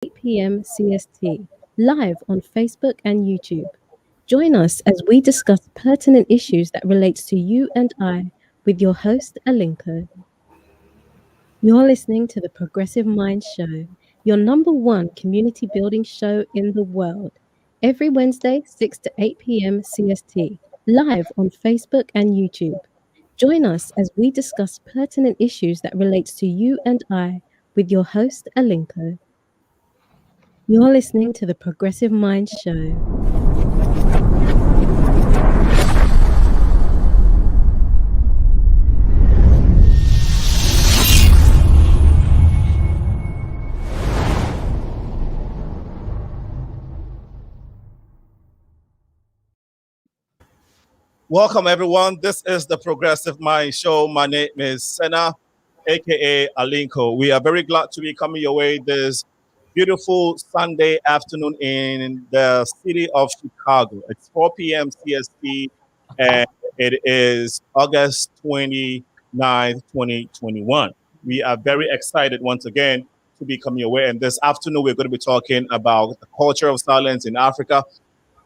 8 p.m. CST, live on Facebook and YouTube. Join us as we discuss pertinent issues that relates to you and I with your host, Alinko. You're listening to the Progressive Mind Show, your number one community building show in the world. Every Wednesday, 6 to 8 p.m. CST, live on Facebook and YouTube. Join us as we discuss pertinent issues that relates to you and I with your host, Alinko. You're listening to the Progressive Mind Show. Welcome, everyone. This is the Progressive Mind Show. My name is Sena, aka Alinko. We are very glad to be coming your way this beautiful Sunday afternoon in the city of Chicago. It's 4 p.m. CST, and it is August 29th, 2021. We are very excited once again to be coming your way. And this afternoon, we're going to be talking about the culture of silence in Africa.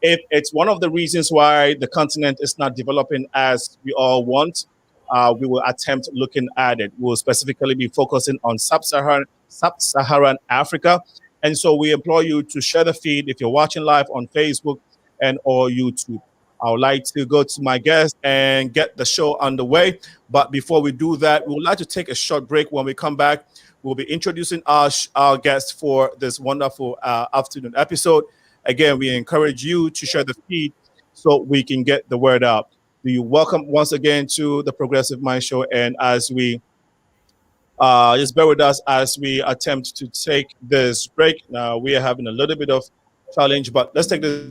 If it's one of the reasons why the continent is not developing as we all want, we will attempt looking at it. We'll specifically be focusing on sub-Saharan Africa. And so we implore you to share the feed if you're watching live on Facebook and or YouTube. I would like to go to my guest and get the show underway. But before we do that, we would like to take a short break. When we come back, we'll be introducing our guest for this wonderful afternoon episode. Again, we encourage you to share the feed so we can get the word out. We welcome once again to the Progressive Mind Show. And as we just bear with us as we attempt to take this break. Now, we are having a little bit of challenge, but let's take this.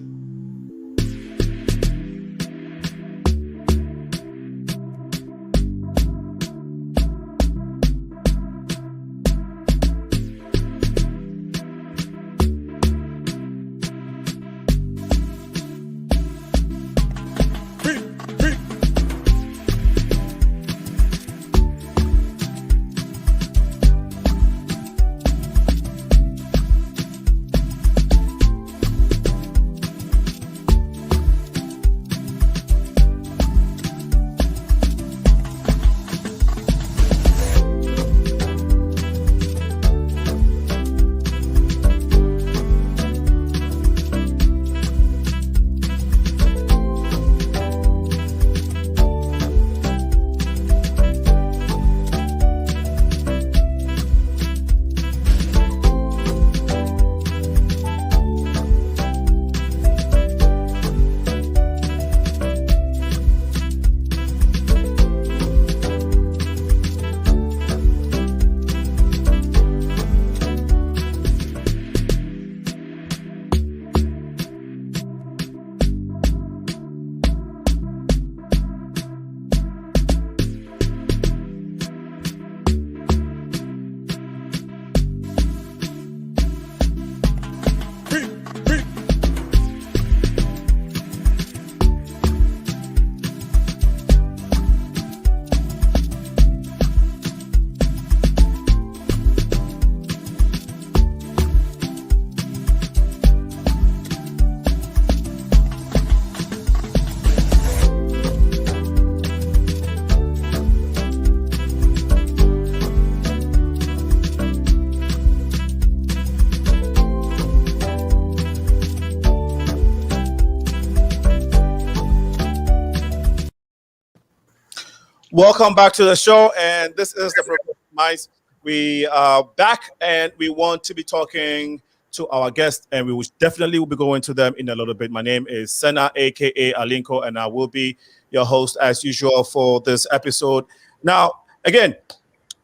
Welcome back to the show, and this is the Progressive Minds. We are back, and we want to be talking to our guests, and we will definitely will be going to them in a little bit. My name is Sena, aka Alinko, and I will be your host as usual for this episode. Now, again,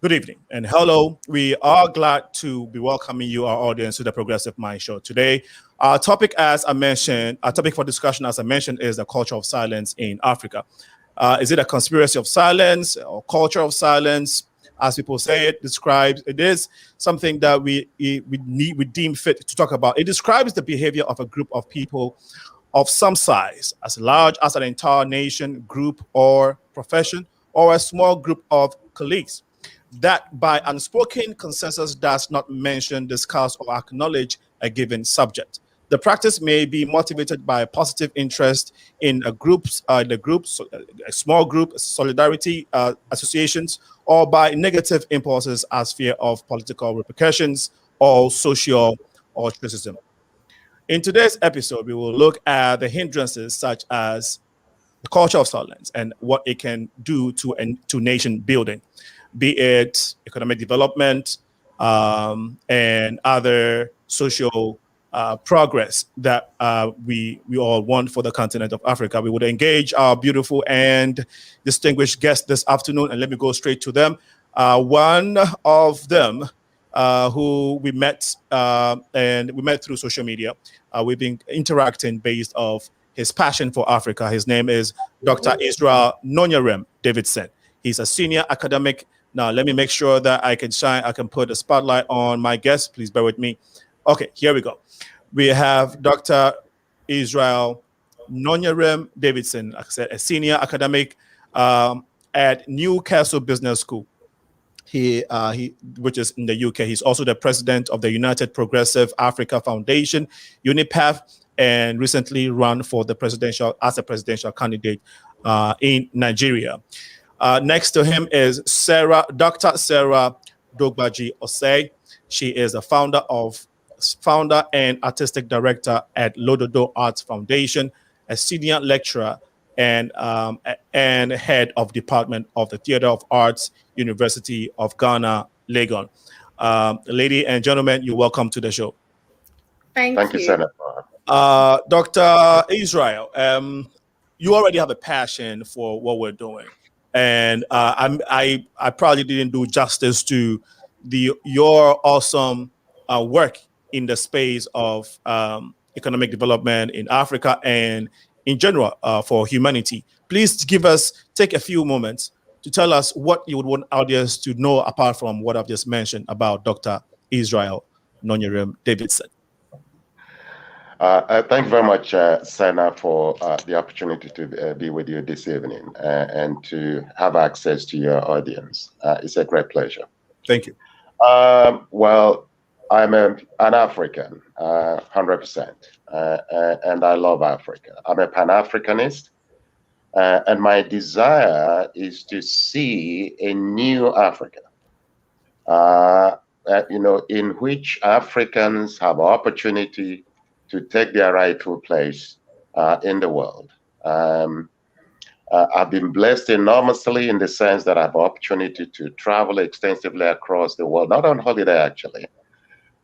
good evening and hello. We are glad to be welcoming you, our audience, to the Progressive Mind Show today. Our topic, as I mentioned, our topic for discussion, as I mentioned, is the culture of silence in Africa. Is it a conspiracy of silence or culture of silence? As people say it, describes it is something that we deem fit to talk about. It describes the behavior of a group of people of some size, as large as an entire nation, group, or profession, or a small group of colleagues. that by unspoken consensus does not mention, discuss, or acknowledge a given subject. The practice may be motivated by positive interest in a a small group, solidarity associations, or by negative impulses as fear of political repercussions or social ostracism. In today's episode, we will look at the hindrances such as the culture of silence and what it can do to nation building, be it economic development and other social progress that we all want for the continent of Africa. We would engage our beautiful and distinguished guests this afternoon, and let me go straight to them. One of them who we met and we met through social media. We've been interacting based off his passion for Africa. His name is Dr. Israel NONYEREM Davidson. He's a senior academic. Now, let me make sure that I can put a spotlight on my guest. Please bear with me. Okay, here we go. We have Dr. Israel NONYEREM Davidson, like I said, a senior academic at Newcastle Business School. He which is in the UK. He's also the president of the United Progressive Africa Foundation, UNIPAF, and recently run for the as a presidential candidate in Nigeria. Next to him is Dr. Sarah DORGBADZI OSSEI. She is the founder and artistic director at LODODO Arts Foundation, a senior lecturer and head of department of the Theatre of Arts, University of Ghana, LEGON. Ladies and gentlemen, you're welcome to the show. Thank you, Senator. Dr. Israel, you already have a passion for what we're doing, and I probably didn't do justice to your awesome work in the space of economic development in Africa and in general for humanity. Please take a few moments to tell us what you would want audience to know apart from what I've just mentioned about Dr. Israel NONYEREM Davidson. Thank you very much, Sana, for the opportunity to be with you this evening and to have access to your audience. It's a great pleasure. Thank you. Well, I'm an African, 100%, and I love Africa. I'm a Pan-Africanist, and my desire is to see a new Africa, in which Africans have opportunity to take their rightful place in the world. I've been blessed enormously in the sense that I have opportunity to travel extensively across the world, not on holiday actually,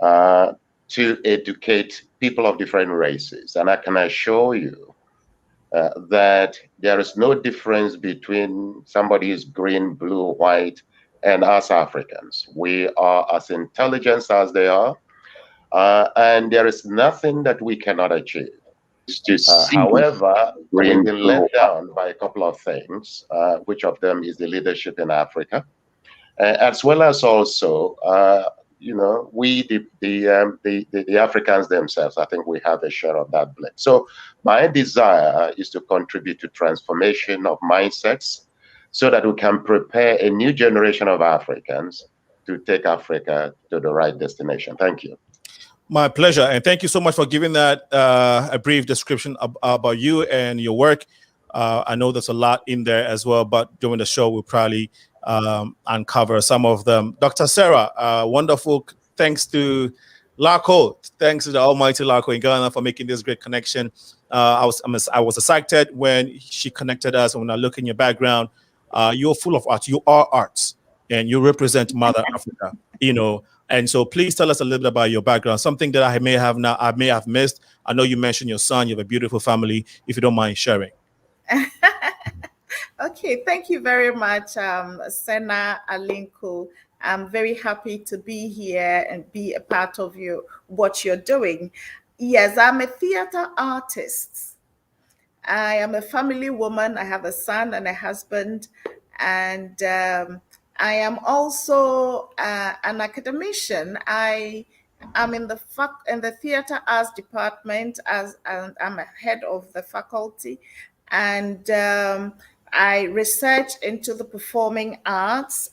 to educate people of different races. And I can assure you that there is no difference between somebody who's green, blue, white, and us Africans. We are as intelligent as they are. And there is nothing that we cannot achieve. However, we've been let down by a couple of things, which of them is the leadership in Africa, as well as also, we, the Africans themselves. I think we have a share of that blame. So my desire is to contribute to transformation of mindsets so that we can prepare a new generation of Africans to take Africa to the right destination. Thank you. My pleasure. And thank you so much for giving that a brief description about you and your work. I know there's a lot in there as well, but during the show, we'll probably uncover some of them. Dr. Sarah, wonderful. Thanks to Larko. Thanks to the almighty Larko in Ghana for making this great connection. I was excited when she connected us. When I look in your background, you're full of art. You are arts, and you represent Mother Africa, And so please tell us a little bit about your background, something that I may have missed. I know you mentioned your son, you have a beautiful family, if you don't mind sharing. Okay, thank you very much, SENAALINCO. I'm very happy to be here and be a part of what you're doing. Yes, I'm a theater artist. I am a family woman. I have a son and a husband, and I am also an academician. I am in the theater arts department and I'm a head of the faculty, and I research into the performing arts.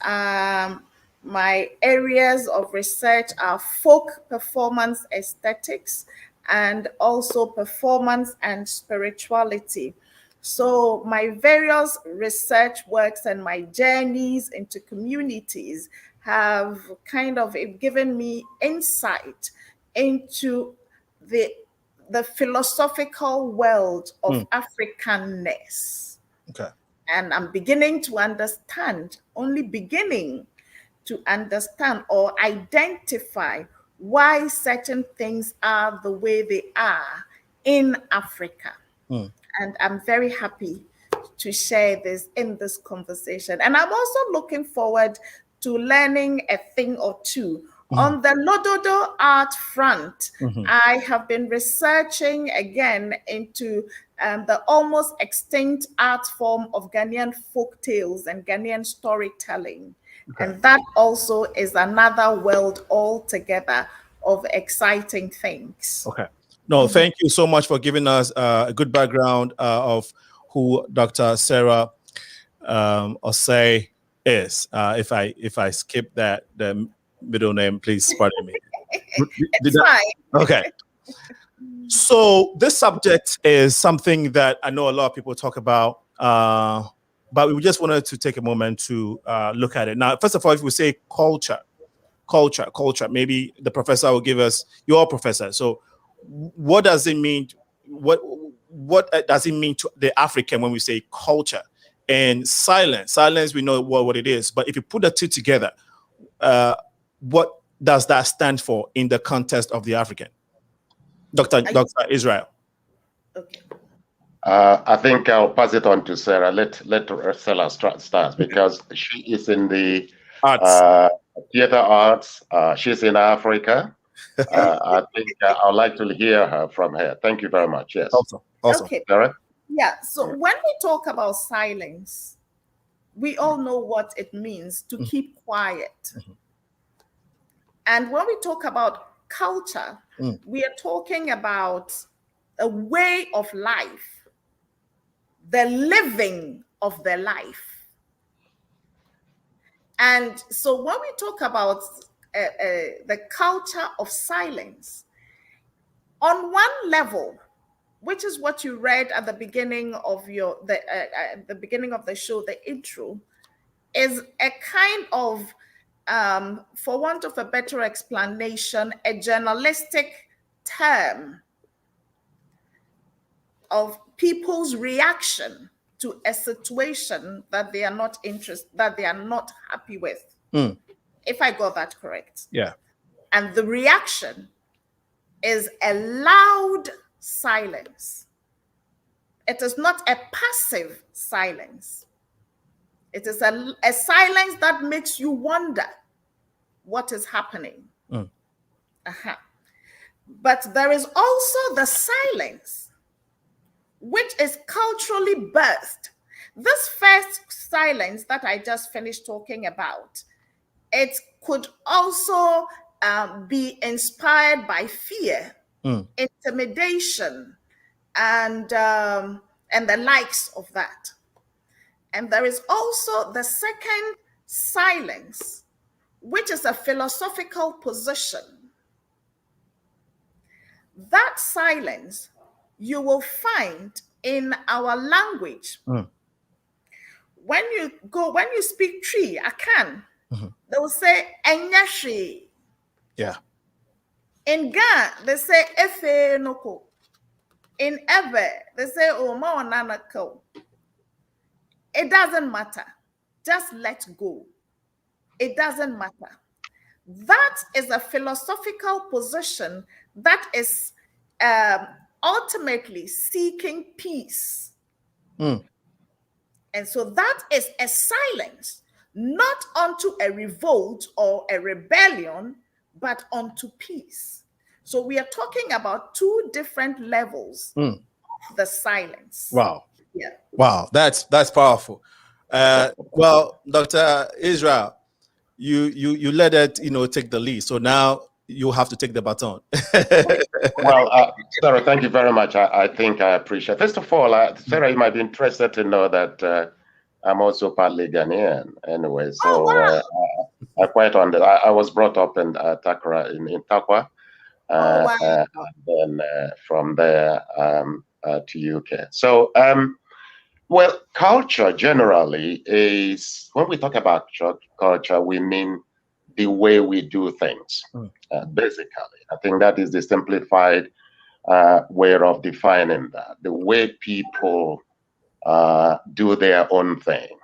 My areas of research are folk performance aesthetics and also performance and spirituality. So my various research works and my journeys into communities have kind of given me insight into the philosophical world of Africanness. Okay. And I'm beginning to understand, only beginning to understand or identify why certain things are the way they are in Africa. And I'm very happy to share this in this conversation. And I'm also looking forward to learning a thing or two. On the LODODO art front, I have been researching again into the almost extinct art form of Ghanaian folk tales and Ghanaian storytelling. Okay. And that also is another world altogether of exciting things. Okay. No, thank you so much for giving us a good background of who Dr. Sarah OSSEI is. If I skip that, the middle name, please pardon me. It's fine. Okay. So this subject is something that I know a lot of people talk about, but we just wanted to take a moment to look at it. Now, first of all, if we say culture, maybe the professor will give us, your professor. So what does it mean? What does it mean to the African when we say culture? And silence, we know what it is. But if you put the two together, what does that stand for in the context of the African? Dr. Israel. Okay. I think I'll pass it on to Sarah. Let Sarah start because she is in the theater arts. She's in Africa. I think I'd like to hear her from her. Thank you very much. Yes. Awesome. Okay. Sarah? Yeah. So when we talk about silence, we all know what it means to keep quiet. And when we talk about culture, we are talking about a way of life, the living of the life. And so when we talk about the culture of silence, on one level, which is what you read at the beginning of the beginning of the show, the intro, is a kind of, for want of a better explanation, a journalistic term of people's reaction to a situation that they are not happy with. If I got that correct. Yeah. And the reaction is a loud silence. It is not a passive silence. It is a silence that makes you wonder what is happening. But there is also the silence, which is culturally birthed. This first silence that I just finished talking about, it could also be inspired by fear, intimidation, and the likes of that. And there is also the second silence, which is a philosophical position. That silence you will find in our language. When you speak tree, akan, they will say enyashi. Yeah. In Ga, they say efe noko. In Ebe, they say oma onanako. It doesn't matter. Just let go. It doesn't matter. That is a philosophical position that is ultimately seeking peace. And so that is a silence, not unto a revolt or a rebellion, but unto peace. So we are talking about two different levels of the silence. Wow. Yeah. Wow, that's powerful. Well, Dr. Israel, you let it, take the lead. So now you have to take the baton. Well, Sarah, thank you very much. I think I appreciate. First of all, Sarah, you might be interested to know that I'm also partly Ghanaian. Anyway, so I was brought up in Takra, in Takwa. Oh, wow. And then from there to UK. So, well, culture generally is, when we talk about culture, we mean the way we do things, basically. I think that is the simplified way of defining that. The way people do their own thing,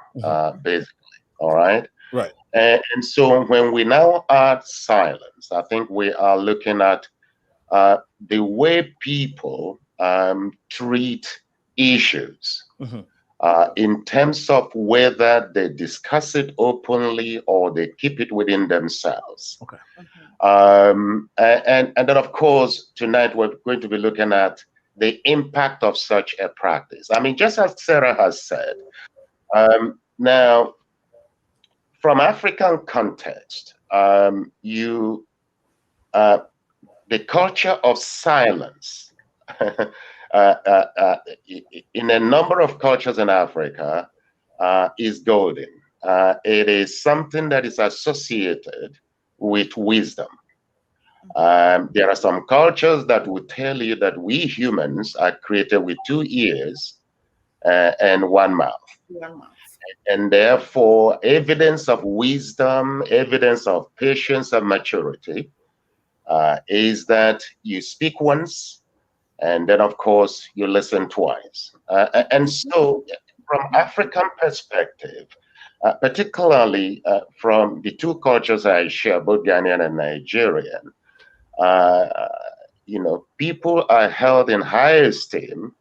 basically. All right? Right. And so when we now add silence, I think we are looking at the way people treat issues in terms of whether they discuss it openly or they keep it within themselves. Okay. And then, of course, tonight we're going to be looking at the impact of such a practice. I mean, just as Sarah has said, now, from African context, the culture of silence in a number of cultures in Africa is golden. It is something that is associated with wisdom. There are some cultures that will tell you that we humans are created with 2 ears and 1 mouth. And therefore, evidence of wisdom, evidence of patience and maturity is that you speak once, and then, of course, you listen twice. And so, from African perspective, particularly from the 2 cultures I share, both Ghanaian and Nigerian, you know, people are held in high esteem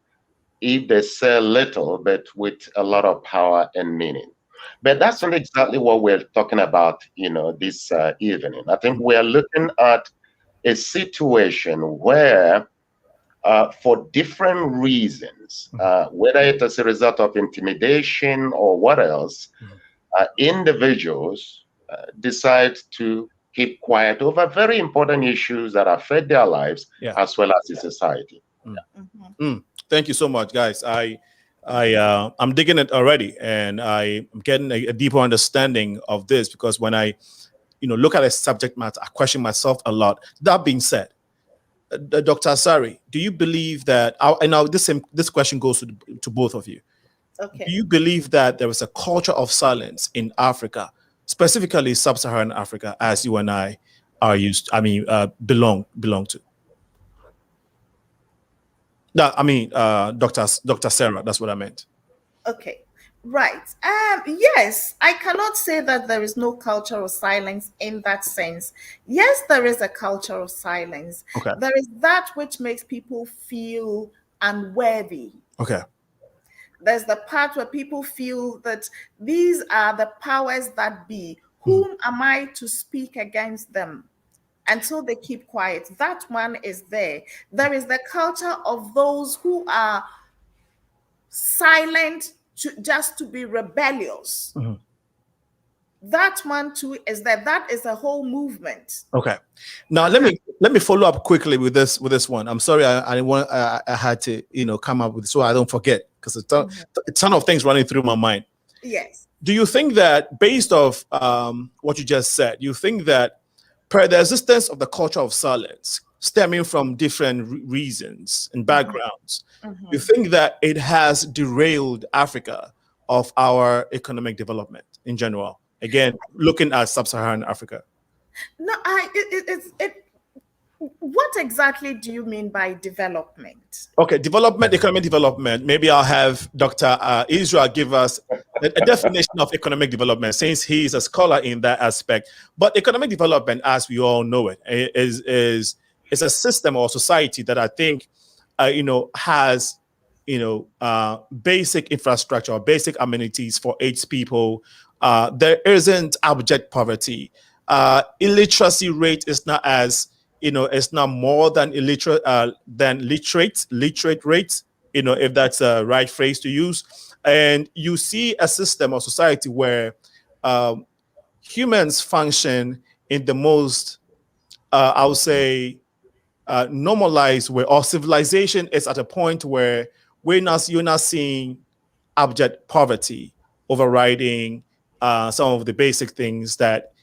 if they say little, but with a lot of power and meaning. But that's not exactly what we're talking about, you know, this evening. I think we're looking at a situation where, for different reasons, whether it is a result of intimidation or what else, individuals decide to keep quiet over very important issues that affect their lives as well as the society. Thank you so much, guys. I'm digging it already, and I'm getting a deeper understanding of this, because when I, look at a subject matter, I question myself a lot. That being said, Dr. Asari, do you believe that? And now this question goes to both of you. Okay. Do you believe that there is a culture of silence in Africa, specifically sub-Saharan Africa, as you and I are belong to? No, Dr. Sarah, that's what I meant. Okay, right. Yes, I cannot say that there is no culture of silence in that sense. Yes, there is a culture of silence. Okay. There is that which makes people feel unworthy. Okay. There's the part where people feel that these are the powers that be. Whom am I to speak against them? Until they keep quiet. That one is there. There is the culture of those who are silent just to be rebellious. That one too is there. That is a whole movement. Okay. Now let me follow up quickly with this one. I'm sorry, I had to come up with, so I don't forget, because a ton of things running through my mind. Yes. Do you think that, based off what you just said, you think that per the existence of the culture of silence stemming from different reasons and backgrounds, you think that it has derailed Africa of our economic development in general? Again, looking at sub-Saharan Africa. No, what exactly do you mean by development? Okay, economic development. Maybe I'll have Dr. Israel give us a definition of economic development, since he's a scholar in that aspect. But economic development, as we all know it, is a system or society that I think, has, basic infrastructure or basic amenities for its people. There isn't abject poverty. Illiteracy rate is not as, it's not more than literate rates, if that's the right phrase to use. And you see a system or society where humans function in the most, I would say, normalized way, or civilization is at a point where you're not seeing abject poverty overriding some of the basic things that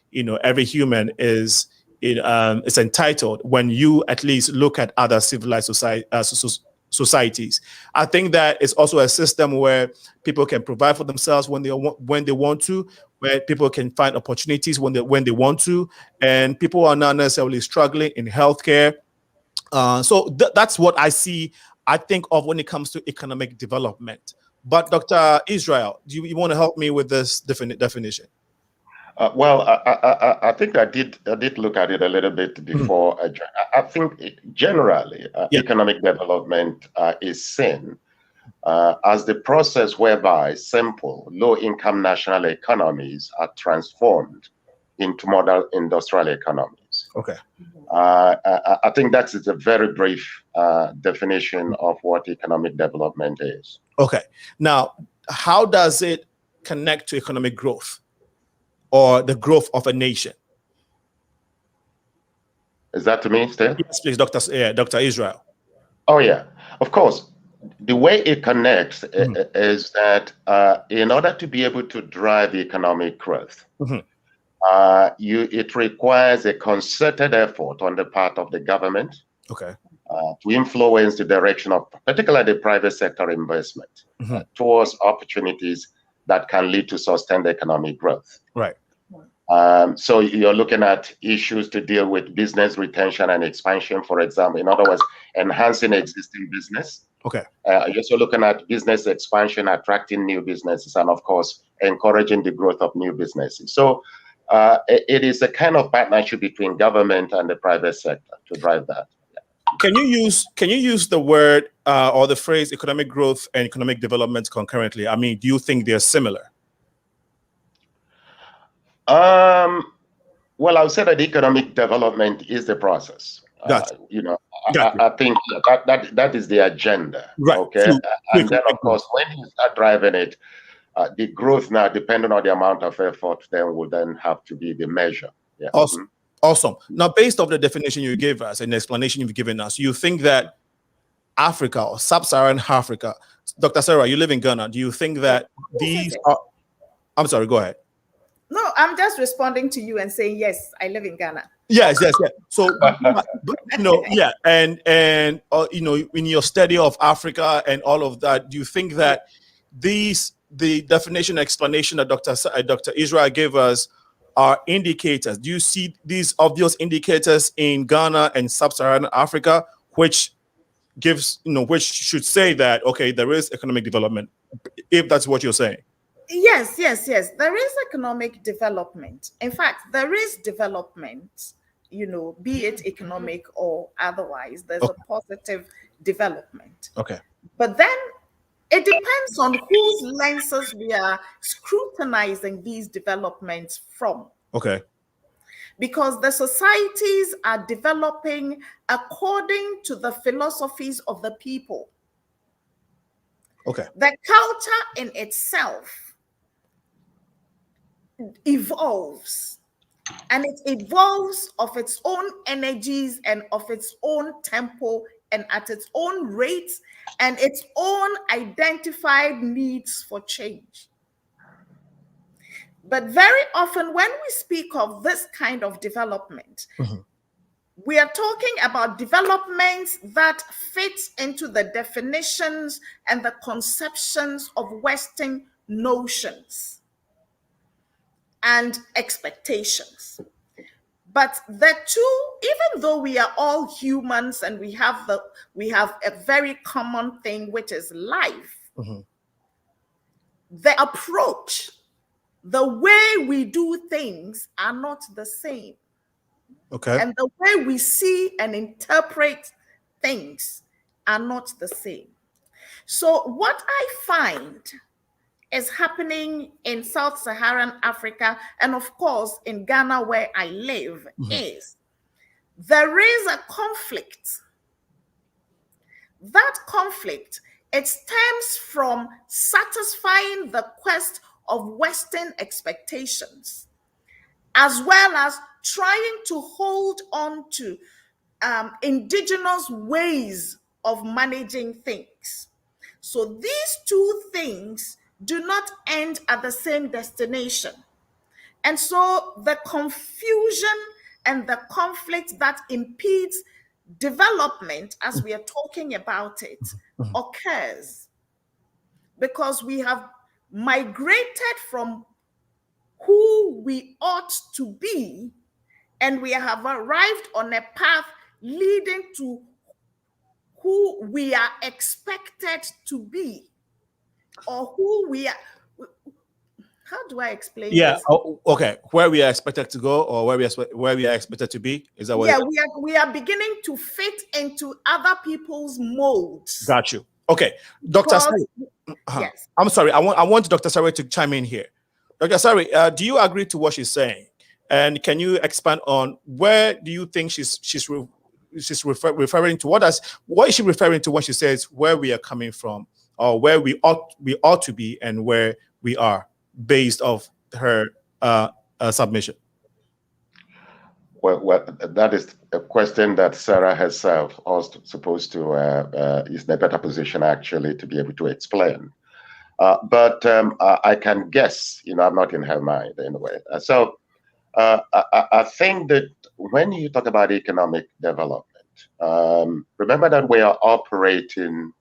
every human is entitled when you at least look at other civilized societies. I think that it's also a system where people can provide for themselves when they want to, where people can find opportunities when they want to, and people are not necessarily struggling in healthcare. So that's what I think of when it comes to economic development. But Dr. Israel, do you want to help me with this definition? Well, I think I did look at it a little bit before. I think generally economic development is seen as the process whereby simple, low-income national economies are transformed into modern industrial economies. Okay. I think that is a very brief definition of what economic development is. Okay. Now, how does it connect to economic growth or the growth of a nation? Is that to me still? Yes, please, Dr. Israel. Oh, yeah. Of course. The way it connects is that in order to be able to drive economic growth, it requires a concerted effort on the part of the government, to influence the direction of particularly the private sector investment towards opportunities that can lead to sustained economic growth. Right. So you're looking at issues to deal with business retention and expansion, for example. In other words, enhancing existing business. Okay. You're also looking at business expansion, attracting new businesses, and of course, encouraging the growth of new businesses. So it is a kind of partnership between government and the private sector to drive that. Can you use the word or the phrase economic growth and economic development concurrently? I mean, do you think they're similar? Well, I would say that economic development is the process. Gotcha. I think that is the agenda. Right. Okay. And then, of course, when you start driving it, the growth now, depending on the amount of effort, will have to be the measure. Yeah. Awesome. Awesome. Now, based on the definition you gave us and the explanation you've given us, you think that Africa or Sub-Saharan Africa, Dr. Sarah, you live in Ghana. Do you think that these are? I'm sorry. Go ahead. No, I'm just responding to you and saying yes. I live in Ghana. Yes. So, and in your study of Africa and all of that, do you think that the definition explanation that Dr. Israel gave us are indicators? Do you see these obvious indicators in Ghana and Sub-Saharan Africa, which should say that there is economic development, if that's what you're saying? Yes. There is economic development. In fact, there is development, be it economic or otherwise. There's a positive development. Okay. But then it depends on whose lenses we are scrutinizing these developments from. Okay. Because the societies are developing according to the philosophies of the people. Okay. The culture in itself evolves, and it evolves of its own energies and of its own tempo and at its own rate and its own identified needs for change. But very often when we speak of this kind of development, we are talking about developments that fit into the definitions and the conceptions of Western notions and expectations. But the two, even though we are all humans and we have a very common thing, which is life, the approach, the way we do things are not the same. Okay. And the way we see and interpret things are not the same. So what I find is happening in Sub-Saharan Africa, and of course in Ghana where I live, is there is a conflict. That conflict, it stems from satisfying the quest of Western expectations, as well as trying to hold on to indigenous ways of managing things. So these two things do not end at the same destination. And so the confusion and the conflict that impedes development, as we are talking about it, occurs because we have migrated from who we ought to be, and we have arrived on a path leading to who we are expected to be, or who we are. How do I explain this? Okay. Where we are expected to go, or where we are expected to be? Is that what? Yeah, we are beginning to fit into other people's molds. Got you. Okay, Dr. Sari. Yes. I'm sorry. I want Dr. Sari to chime in here. Dr. Sari, do you agree to what she's saying? And can you expand on where do you think she's referring to? What is she referring to when she says where we are coming from, or where we ought to be, and where we are, based off her submission? Well, that is a question that Sarah herself also supposed to is in a better position actually to be able to explain. But I can guess, I'm not in her mind anyway. So I think that when you talk about economic development, remember that we are operating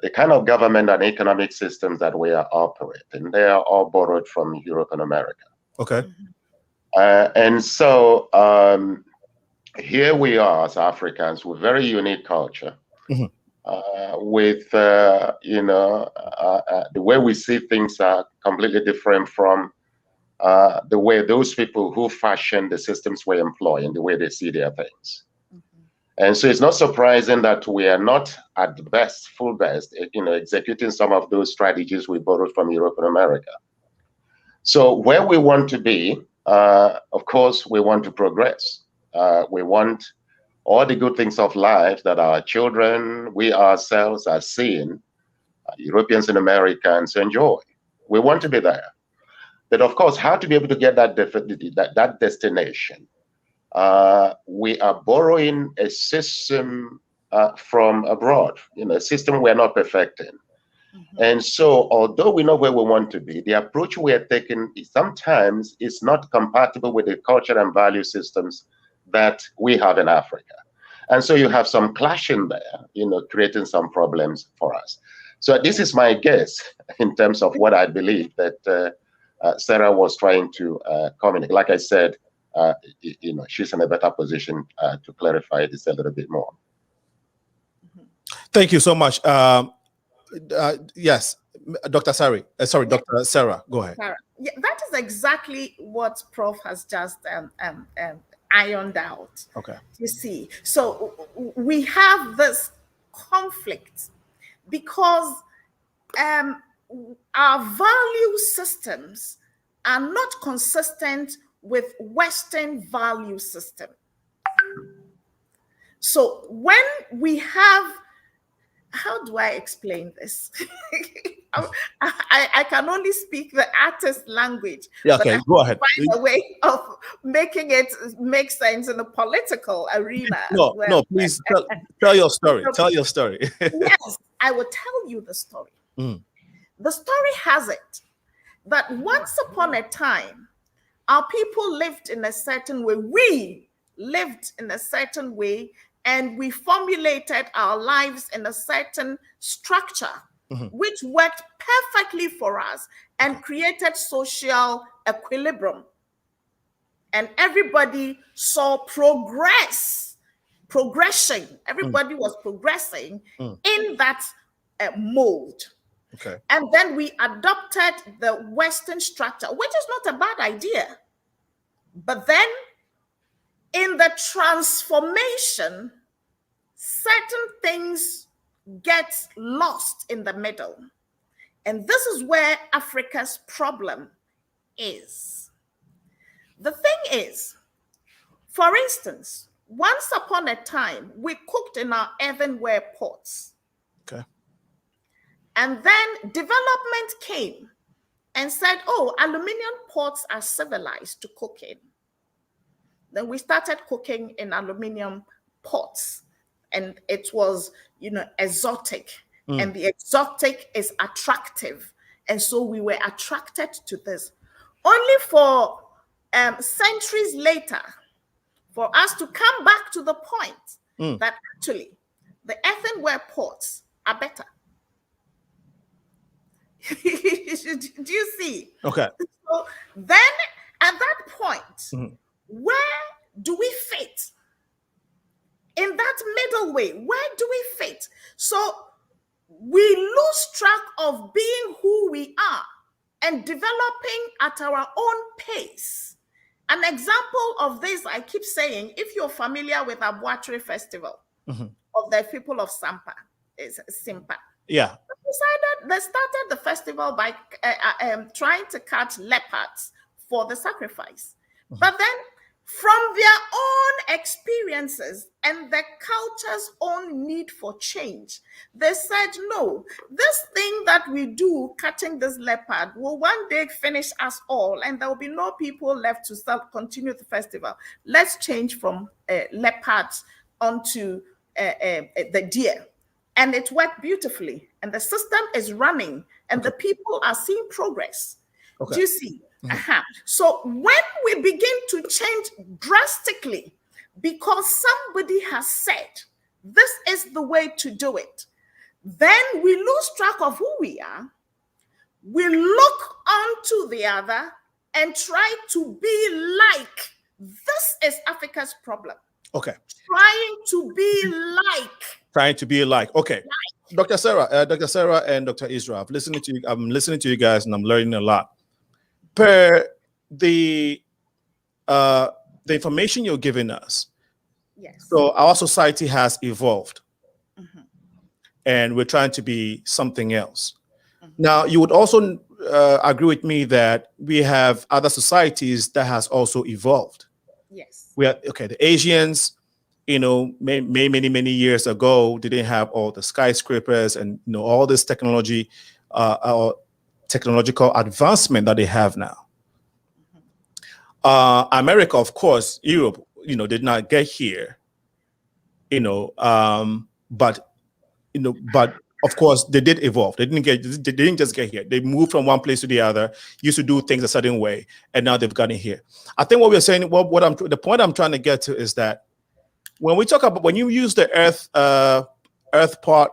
the kind of government and economic systems that we are operating. They are all borrowed from Europe and America. Okay. And so here we are as Africans with very unique culture, with, the way we see things are completely different from the way those people who fashion the systems we employ and the way they see their things. And so it's not surprising that we are not at the best, full best, executing some of those strategies we borrowed from Europe and America. So where we want to be, of course, we want to progress. We want all the good things of life that our children, we ourselves are seeing, Europeans and Americans enjoy. We want to be there. But of course, how to be able to get that destination? We are borrowing a system from abroad, a system we're not perfecting. And so, although we know where we want to be, the approach we are taking sometimes is not compatible with the culture and value systems that we have in Africa. And so you have some clashing there, creating some problems for us. So this is my guess in terms of what I believe that Sarah was trying to communicate. Like I said, she's in a better position to clarify this a little bit more. Thank you so much. Yes, Dr. Sari. Sorry, Dr. Sarah, go ahead. Yeah, that is exactly what Prof has just ironed out. Okay. You see, so we have this conflict because our value systems are not consistent with Western value system. So when we have, how do I explain this? I can only speak the artist language. Yeah, okay, go ahead. Find a way of making it make sense in a political arena. No, please tell your story. Tell your story. Yes, I will tell you the story. The story has it that once upon a time, our people lived in a certain way. We lived in a certain way, and we formulated our lives in a certain structure, which worked perfectly for us and created social equilibrium. And everybody saw progression. Everybody was progressing in that mold. Okay. And then we adopted the Western structure, which is not a bad idea. But then in the transformation, certain things get lost in the middle. And this is where Africa's problem is. The thing is, for instance, once upon a time, we cooked in our earthenware pots. Okay. And then development came and said, oh, aluminum pots are civilized to cook in. Then we started cooking in aluminum pots, and it was, exotic, and the exotic is attractive. And so we were attracted to this. only for centuries later for us to come back to the point that actually the earthenware pots are better. Do you see? Okay. So then at that point, where do we fit? In that middle way, where do we fit? So we lose track of being who we are and developing at our own pace. An example of this, I keep saying, if you're familiar with Abuatri Festival of the people of Sampa, is Simpa. Yeah. They started the festival by trying to catch leopards for the sacrifice. But then from their own experiences and the culture's own need for change, they said, no, this thing that we do, catching this leopard, will one day finish us all, and there will be no people left to continue the festival. Let's change from leopards onto the deer. And it worked beautifully. And the system is running, and the people are seeing progress. Okay. Do you see? So when we begin to change drastically because somebody has said this is the way to do it, then we lose track of who we are. We look onto the other and try to be like. This is Africa's problem. Okay. Trying to be like. Okay. Dr. Sarah and Dr. Israel, I'm listening to you guys, and I'm learning a lot. Per the information you're giving us, yes. So our society has evolved, and we're trying to be something else. Now, you would also agree with me that we have other societies that has also evolved. Yes. The Asians, many years ago, they didn't have all the skyscrapers and all this technology, technological advancement that they have now. America, of course, Europe, did not get here, but of course they did evolve. They didn't just get here. They moved from one place to the other, used to do things a certain way, and now they've gotten here. I think what we're saying, the point I'm trying to get to is that when you use the earth part,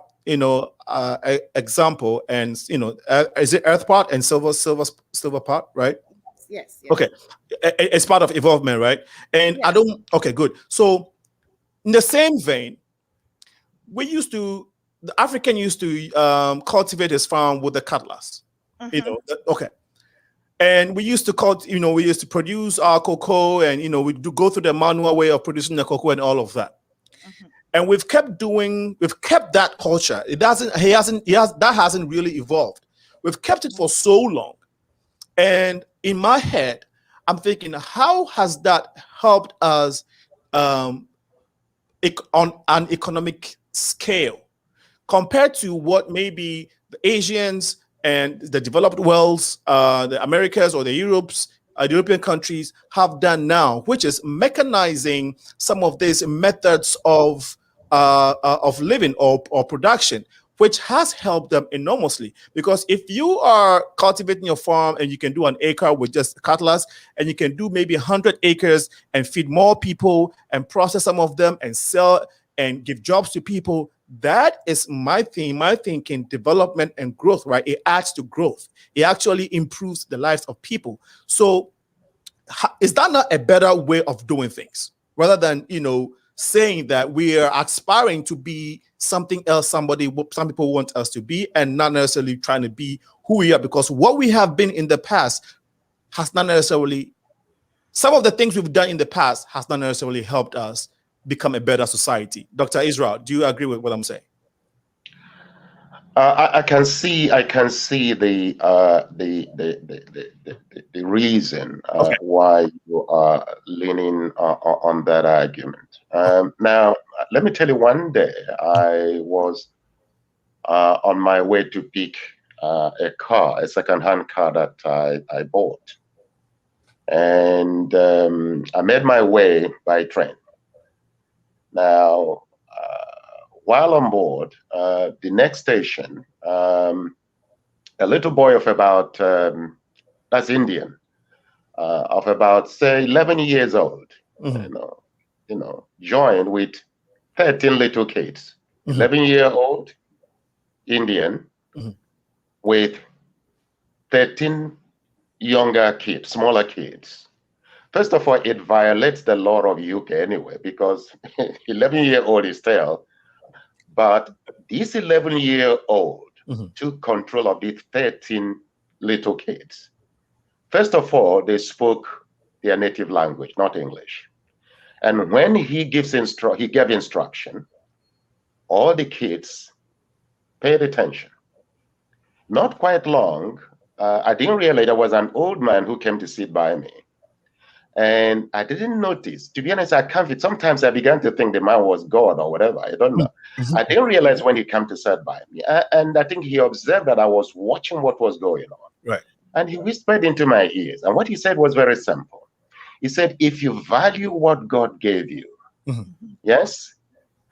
example, and is it earth part and silver part, right? Yes. Okay, it's part of evolvement, right? And yes. Okay, good. So in the same vein, the African used to cultivate his farm with the cutlass, okay. And we used to produce our cocoa, and we do go through the manual way of producing the cocoa and all of that. And we've kept that culture. That hasn't really evolved. We've kept it for so long. And in my head, I'm thinking, how has that helped us on an economic scale compared to what maybe the Asians and the developed worlds, the Americas or the European countries have done now, which is mechanizing some of these methods of living or production, which has helped them enormously. Because if you are cultivating your farm and you can do an acre with just cutlass, and you can do maybe 100 acres and feed more people and process some of them and sell and give jobs to people, that is my thinking, development and growth, right? It adds to growth. It actually improves the lives of people. So is that not a better way of doing things, rather than saying that we are aspiring to be something else some people want us to be, and not necessarily trying to be who we are? Because what we have been in the past has not necessarily, some of the things we've done in the past has not necessarily helped us become a better society. Dr. Israel, do you agree with what I'm saying? I can see the reason why you are leaning on that argument. Now, let me tell you, one day I was on my way to pick a second-hand car that I bought, and I made my way by train. Now, while on board, the next station, a little boy of about, that's Indian, of about, say, 11 years old, joined with 13 little kids, 11-year-old Indian with 13 younger kids, smaller kids. First of all, it violates the law of UK anyway, because 11-year-old is still, but this 11-year-old took control of these 13 little kids. First of all, they spoke their native language, not English. And when he gave instruction, all the kids paid attention. Not quite long, I didn't realize there was an old man who came to sit by me. And I didn't notice. To be honest, I can't. Sometimes I began to think the man was God or whatever. I don't know. I didn't realize when he came to sit by me. And I think he observed that I was watching what was going on. Right. And he whispered into my ears. And what he said was very simple. He said, if you value what God gave you, yes,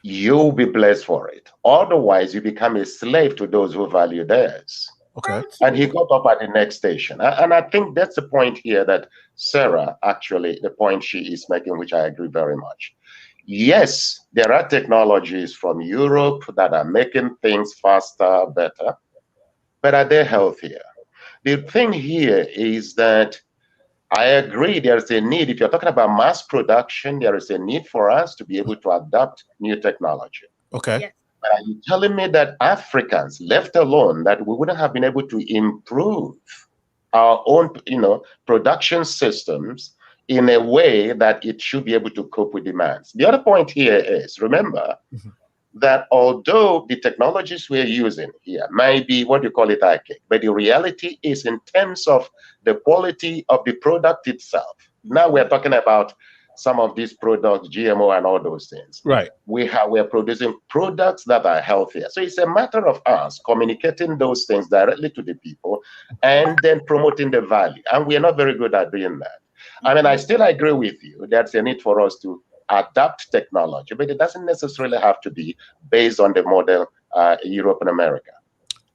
you'll be blessed for it. Otherwise, you become a slave to those who value theirs. Okay. And he got up at the next station. And I think that's the point here that Sarah, actually, the point she is making, which I agree very much. Yes, there are technologies from Europe that are making things faster, better, but are they healthier? The thing here is that I agree there's a need. If you're talking about mass production, there is a need for us to be able to adapt new technology. Okay. Yes. But are you telling me that Africans, left alone, that we wouldn't have been able to improve our own, production systems in a way that it should be able to cope with demands? The other point here is, remember, that although the technologies we're using here might be what you call it archaic, but the reality is in terms of the quality of the product itself. Now we're talking about some of these products, GMO and all those things. Right. We're producing products that are healthier. So it's a matter of us communicating those things directly to the people and then promoting the value. And we're not very good at doing that. I mean, I still agree with you. There's a need for us to adapt technology, but it doesn't necessarily have to be based on the model Europe and America.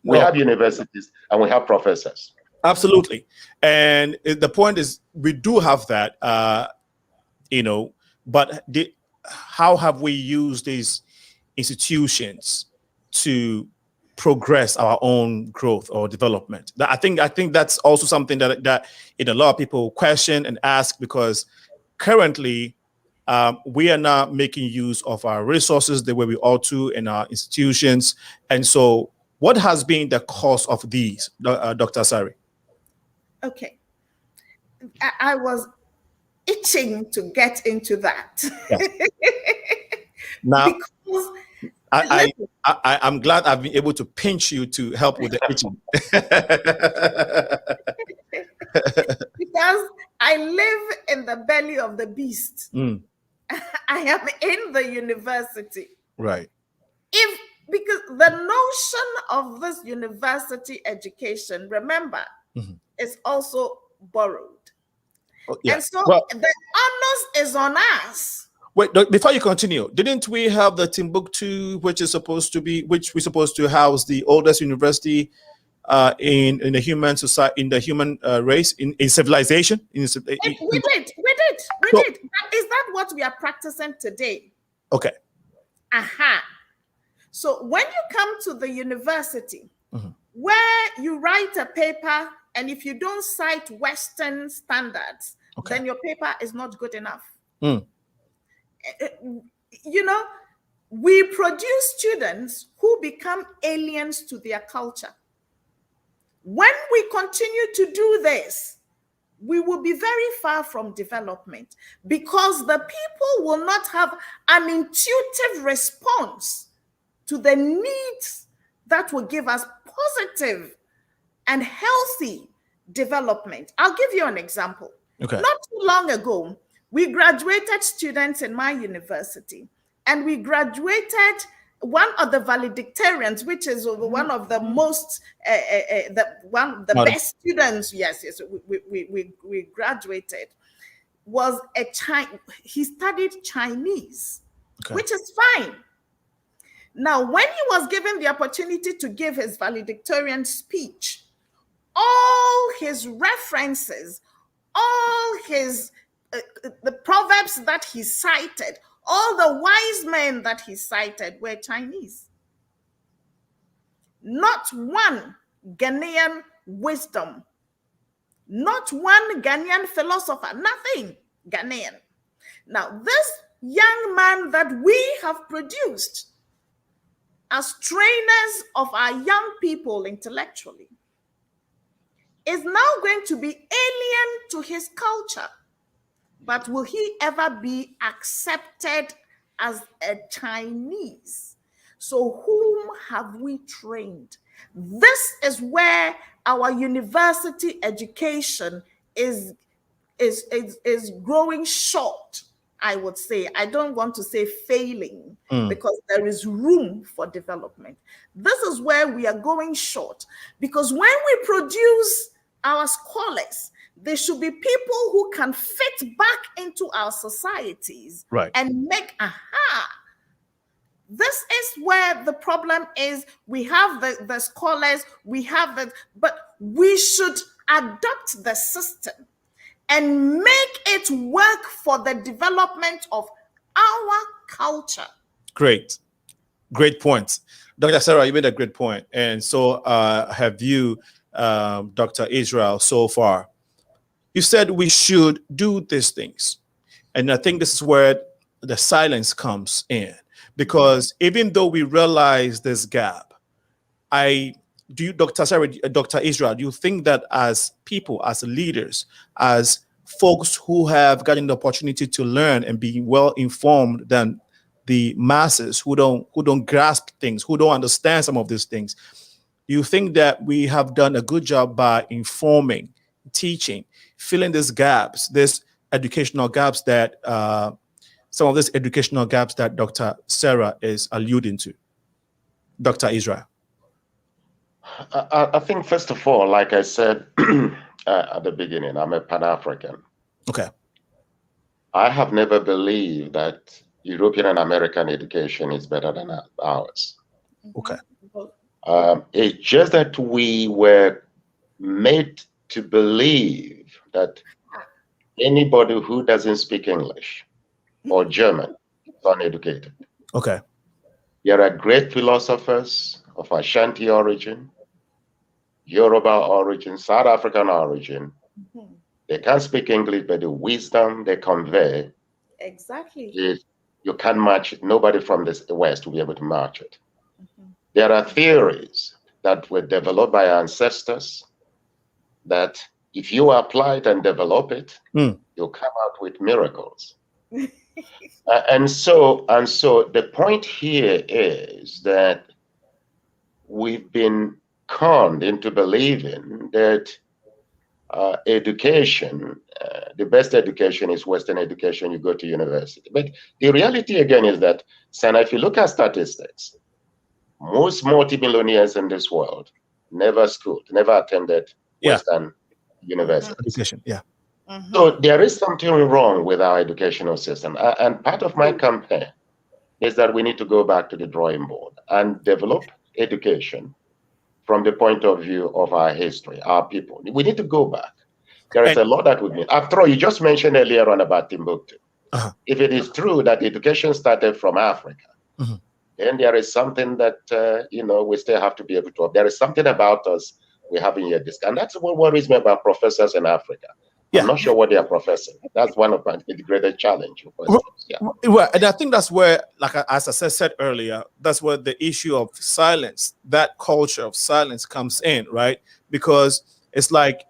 We have universities and we have professors. Absolutely. And the point is, we do have that, but how have we used these institutions to progress our own growth or development? I think that's also something that a lot of people question and ask, because currently we are not making use of our resources the way we ought to in our institutions. And so what has been the cause of these, Dr. Asari? Okay. I was itching to get into that. Yeah. Now, because I'm glad I've been able to pinch you to help with the itching. Because I live in the belly of the beast. I am in the university. Right. Because the notion of this university education, remember, is also borrowed. Oh, yeah. And so the onus is on us. Wait, before you continue, didn't we have the Timbuktu, which we're supposed to house the oldest university in the human society, in the human race, in civilization? We did. Is that what we are practicing today? Okay. Aha. So when you come to the university, where you write a paper, and if you don't cite Western standards, then your paper is not good enough. We produce students who become aliens to their culture. When we continue to do this, we will be very far from development, because the people will not have an intuitive response to the needs that will give us positive and healthy development. I'll give you an example. Okay. Not too long ago, we graduated students in my university, and we graduated one of the valedictorians, which is one of the most, the best students. Yes, we graduated. Was he studied Chinese, which is fine. Now, when he was given the opportunity to give his valedictorian speech, all his references, all his the proverbs that he cited, all the wise men that he cited were Chinese. Not one Ghanaian wisdom, not one Ghanaian philosopher, nothing Ghanaian. Now, this young man that we have produced as trainers of our young people intellectually is now going to be alien to his culture. But will he ever be accepted as a Chinese? So whom have we trained? This is where our university education is growing short, I would say. I don't want to say failing, because there is room for development. This is where we are going short, because when we produce our scholars, they should be people who can fit back into our societies, right, and make This is where the problem is. We have the scholars, we have the, but we should adopt the system and make it work for the development of our culture. Great point. Dr. Sarah, you made a great point. And so have you, Dr. Israel, so far. You said we should do these things. And I think this is where the silence comes in. Because even though we realize this gap, Dr. Sarah, Dr. Israel, do you think that as people, as leaders, as folks who have gotten the opportunity to learn and be well informed than the masses who don't grasp things, who don't understand some of these things, do you think that we have done a good job by informing, teaching, filling these gaps, these educational gaps that some of these educational gaps that Dr. Sarah is alluding to? Dr. Israel. I think, first of all, like I said at the beginning, I'm a Pan-African. Okay. I have never believed that European and American education is better than ours. Okay. It's just that we were made to believe that anybody who doesn't speak English or German is uneducated. Okay. There are great philosophers of Ashanti origin, Yoruba origin, South African origin. They can't speak English, but the wisdom they convey, is you can't match it. Nobody from the West will be able to match it. There are theories that were developed by our ancestors that if you apply it and develop it, you'll come out with miracles. And so the point here is that we've been conned into believing that education, the best education is Western education, you go to university. But the reality again is that, Sana, if you look at statistics, most multimillionaires in this world never schooled, never attended Western universities. Education, yeah. So there is something wrong with our educational system. And part of my campaign is that we need to go back to the drawing board and develop education from the point of view of our history, our people. We need to go back. There is a lot that we need. After all, you just mentioned earlier on about Timbuktu. If it is true that education started from Africa, then there is something that, we still have to be able to. There is something about us we haven't yet discussed. And that's what worries me about professors in Africa. I'm not sure what they are professing. That's one of the greatest challenges. Well, and I think that's where, like as I said earlier, that's where the issue of silence, that culture of silence comes in, right? Because it's like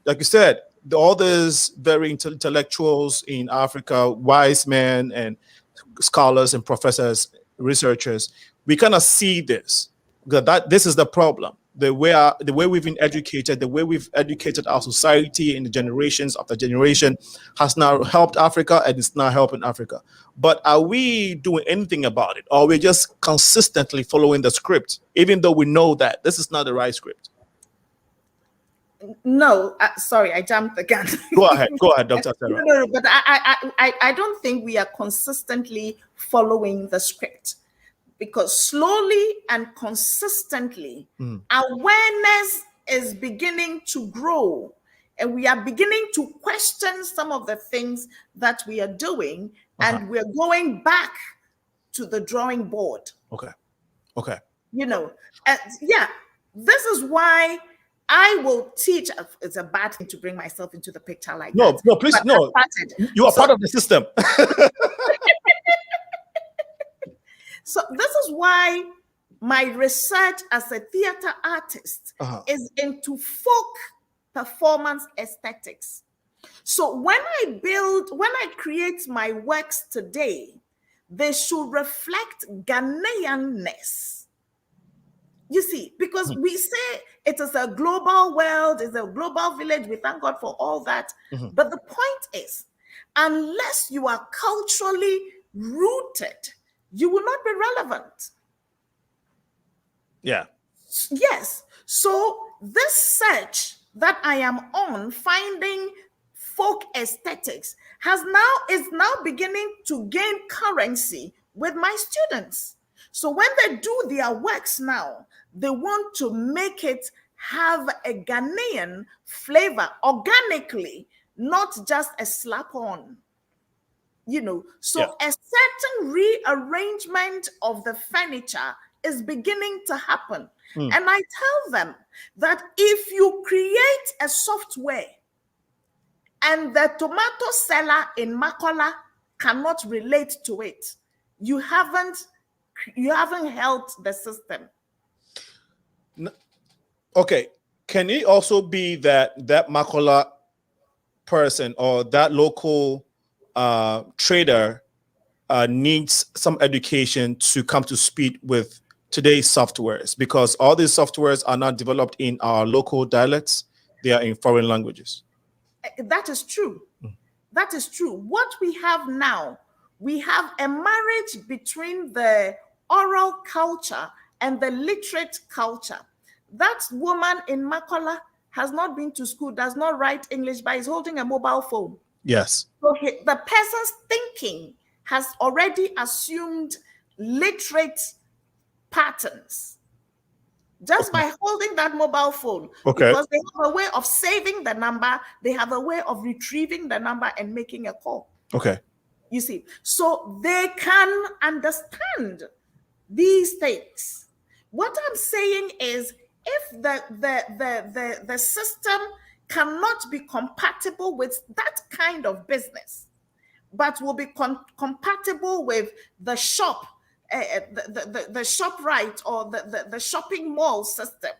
you said, all these very intellectuals in Africa, wise men and scholars and professors, researchers, we kind of see this, that this is the problem. The way we've been educated, the way we've educated our society in the generations after generation has now helped Africa, and it's not helping Africa. But are we doing anything about it? Or are we just consistently following the script, even though we know that this is not the right script? No, sorry, I jumped the gun. Go ahead, Dr. Sarah. No, but I don't think we are consistently following the script. Because slowly and consistently, awareness is beginning to grow And we are beginning to question some of the things that we are doing, and we're going back to the drawing board. Okay. Okay. You know, yeah, this is why I will teach. It's a bad thing to bring myself into the picture like that. No, please, no. You are part of the system. So this is why my research as a theater artist is into folk performance aesthetics. So when I create my works today, they should reflect Ghanaianness. You see, because we say it is a global world, it's a global village. We thank God for all that. But the point is, unless you are culturally rooted, you will not be relevant. Yeah. Yes. So this search that I am on, finding folk aesthetics, is now beginning to gain currency with my students. So when they do their works now, they want to make it have a Ghanaian flavor organically, not just a slap on. You know, so a certain rearrangement of the furniture is beginning to happen. And I tell them that if you create a software and the tomato seller in Makola cannot relate to it, you haven't helped the system. Okay. Can it also be that Makola person or that local trader needs some education to come to speed with today's softwares, because all these softwares are not developed in our local dialects, they are in foreign languages? That is true. That is true. What we have now, we have a marriage between the oral culture and the literate culture. That woman in Makola has not been to school, does not write English, but is holding a mobile phone. Yes. So the person's thinking has already assumed literate patterns just by holding that mobile phone. Because they have a way of saving the number, they have a way of retrieving the number and making a call. Okay. You see, so they can understand these things. What I'm saying is, if the system cannot be compatible with that kind of business, but will be compatible with the shop, the shop right, or the shopping mall system,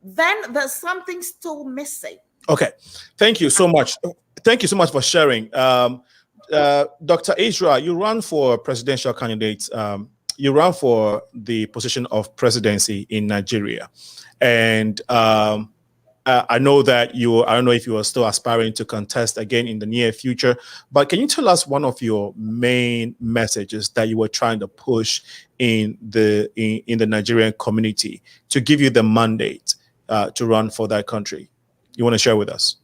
then there's something still missing. Okay, thank you so much. Thank you so much for sharing. Dr. Israel, you run for presidential candidate. You run for the position of presidency in Nigeria. And I know that I don't know if you are still aspiring to contest again in the near future, but can you tell us one of your main messages that you were trying to push in the Nigerian community to give you the mandate to run for that country? You want to share with us?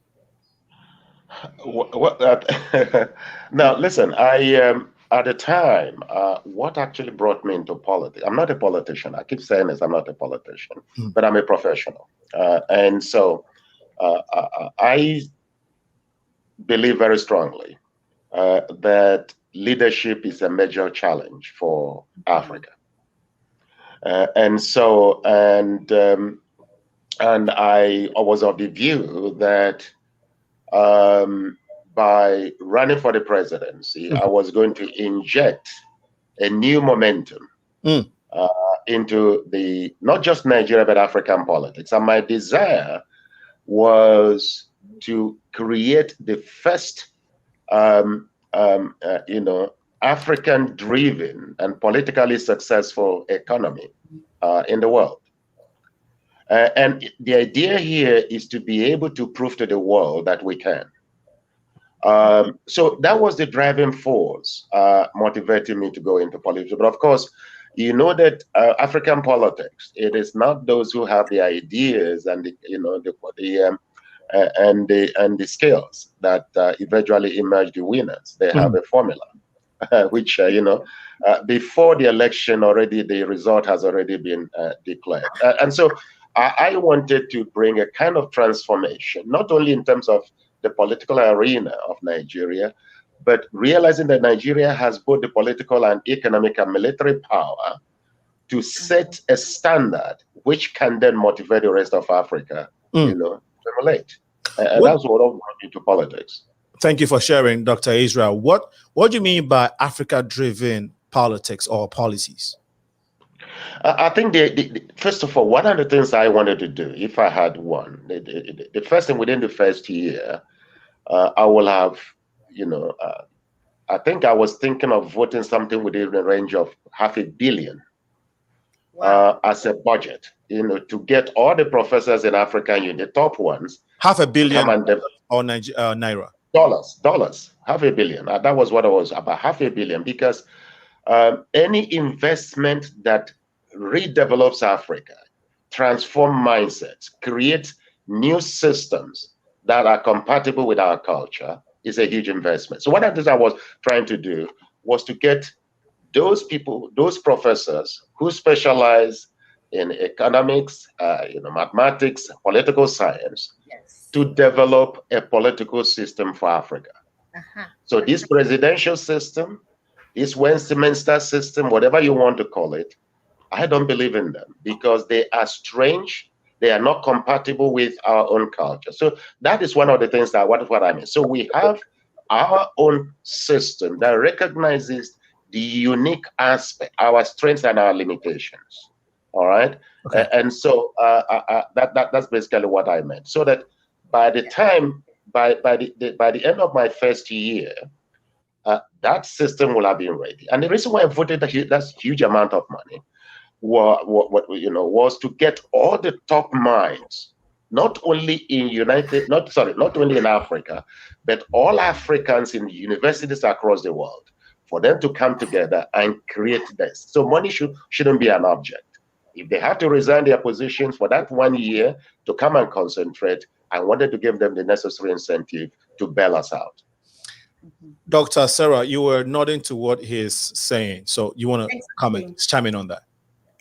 Now, listen, at the time, what actually brought me into politics, I'm not a politician. I keep saying this, I'm not a politician, but I'm a professional. And so I believe very strongly that leadership is a major challenge for Africa. And I was of the view that by running for the presidency, I was going to inject a new momentum into not just Nigeria, but African politics. And my desire was to create the first, African-driven and politically successful economy in the world. And the idea here is to be able to prove to the world that we can. So that was the driving force motivating me to go into politics. But of course, you know that African politics, it is not those who have the ideas and the skills that eventually emerge the winners. They have a formula, which before the election already the result has already been declared. And so I wanted to bring a kind of transformation, not only in terms of the political arena of Nigeria, but realizing that Nigeria has both the political and economic and military power to set a standard which can then motivate the rest of Africa, you know, to emulate. And that's what brought me into politics. Thank you for sharing, Dr. Israel. What do you mean by Africa-driven politics or policies? I think first of all, one of the things I wanted to do, if I had one, the first thing within the first year, I will have, you know, I think I was thinking of voting something within the range of $500 million as a budget, you know, to get all the professors in Africa, the top ones. $500 million or Naira? Dollars, $500 million. That was what I was about, $500 million, because any investment that redevelops Africa, transform mindsets, create new systems that are compatible with our culture is a huge investment. So one of the things I was trying to do was to get those people, those professors who specialize in economics, you know, mathematics, political science, to develop a political system for Africa. So this presidential system, this Westminster system, whatever you want to call it, I don't believe in them because they are strange. They are not compatible with our own culture. So that is one of the things that what I mean. So we have our own system that recognizes the unique aspect, our strengths and our limitations. All right. Okay. And so that's basically what I meant. So that by the time, by the end of my first year, that system will have been ready. And the reason why I voted that huge amount of money was to get all the top minds, not only in not only in Africa, but all Africans in universities across the world, for them to come together and create this. So money shouldn't be an object. If they have to resign their positions for that 1 year to come and concentrate, I wanted to give them the necessary incentive to bail us out. Dr. Sarah, you were nodding to what he's saying. So you want to comment, chime in on that?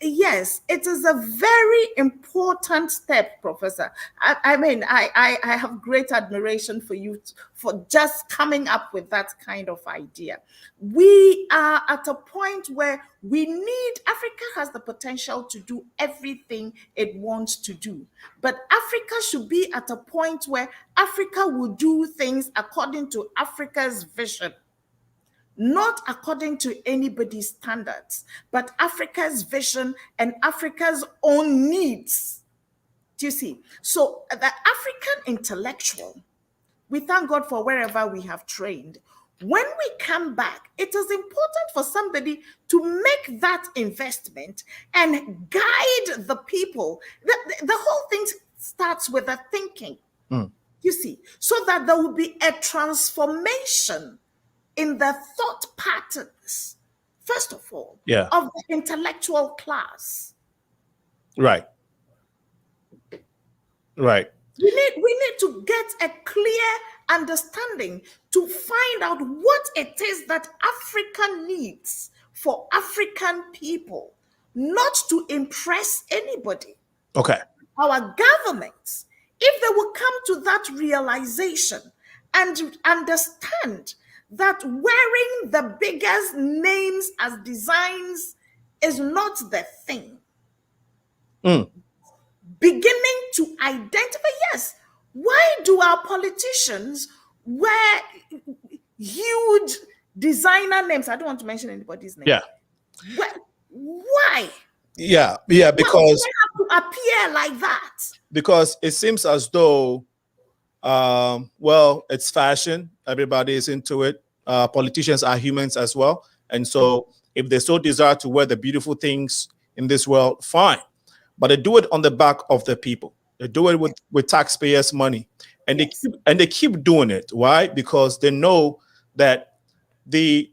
Yes, it is a very important step, Professor. I mean, I have great admiration for you for just coming up with that kind of idea. We are at a point where Africa has the potential to do everything it wants to do. But Africa should be at a point where Africa will do things according to Africa's vision. Not according to anybody's standards, but Africa's vision and Africa's own needs. Do you see? So the African intellectual, we thank God for wherever we have trained. When we come back, it is important for somebody to make that investment and guide the people. The whole thing starts with a thinking, you see, so that there will be a transformation in the thought patterns, first of all, of the intellectual class. Right. Right. We need to get a clear understanding to find out what it is that Africa needs for African people, not to impress anybody. Okay. Our governments, if they will come to that realization and understand that wearing the biggest names as designs is not the thing. Beginning to identify, yes, why do our politicians wear huge designer names? I don't want to mention anybody's name. Yeah. Why? Yeah, because they have to appear like that. Because it seems as though well, it's fashion. Everybody is into it. Politicians are humans as well. And so if they so desire to wear the beautiful things in this world, fine. But they do it on the back of the people. They do it with taxpayers' money. And they keep doing it. Why? Because they know that the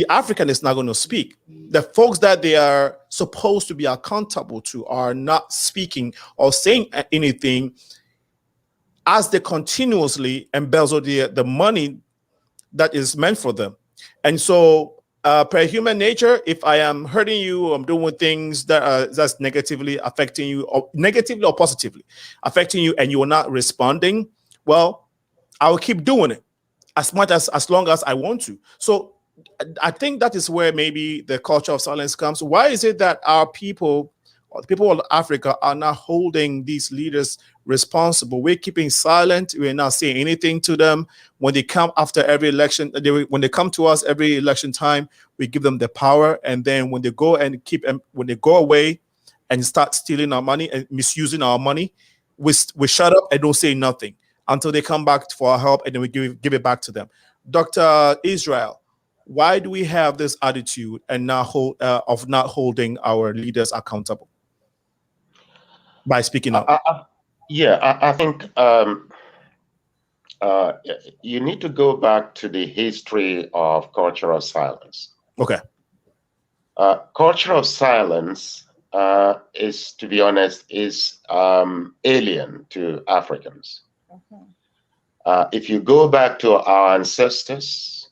African is not going to speak. The folks that they are supposed to be accountable to are not speaking or saying anything, as they continuously embezzle the money that is meant for them. And so per human nature, if I am hurting you, I'm doing things that that's negatively affecting you, or negatively or positively affecting you, and you are not responding, well, I will keep doing it as long as I want to. So I think that is where maybe the culture of silence comes. Why is it that our people, or the people of Africa, are not holding these leaders responsible? We're keeping silent. We're not saying anything to them. When they come after every election, when they come to us every election time, we give them the power. And then when they go and when they go away and start stealing our money and misusing our money, we shut up and don't say nothing until they come back for our help, and then we give it back to them. Dr. Israel, why do we have this attitude and of not holding our leaders accountable by speaking up? I think you need to go back to the history of cultural silence. Okay. Culture of silence is, to be honest, is alien to Africans. If you go back to our ancestors,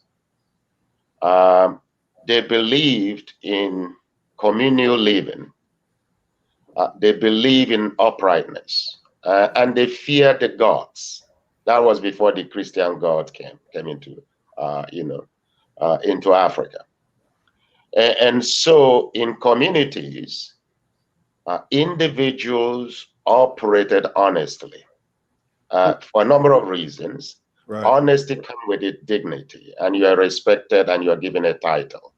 they believed in communal living. They believe in uprightness, and they feared the gods. That was before the Christian God came into, into Africa. And so, in communities, individuals operated honestly for a number of reasons. Right. Honesty comes with its dignity, and you are respected, and you are given a title.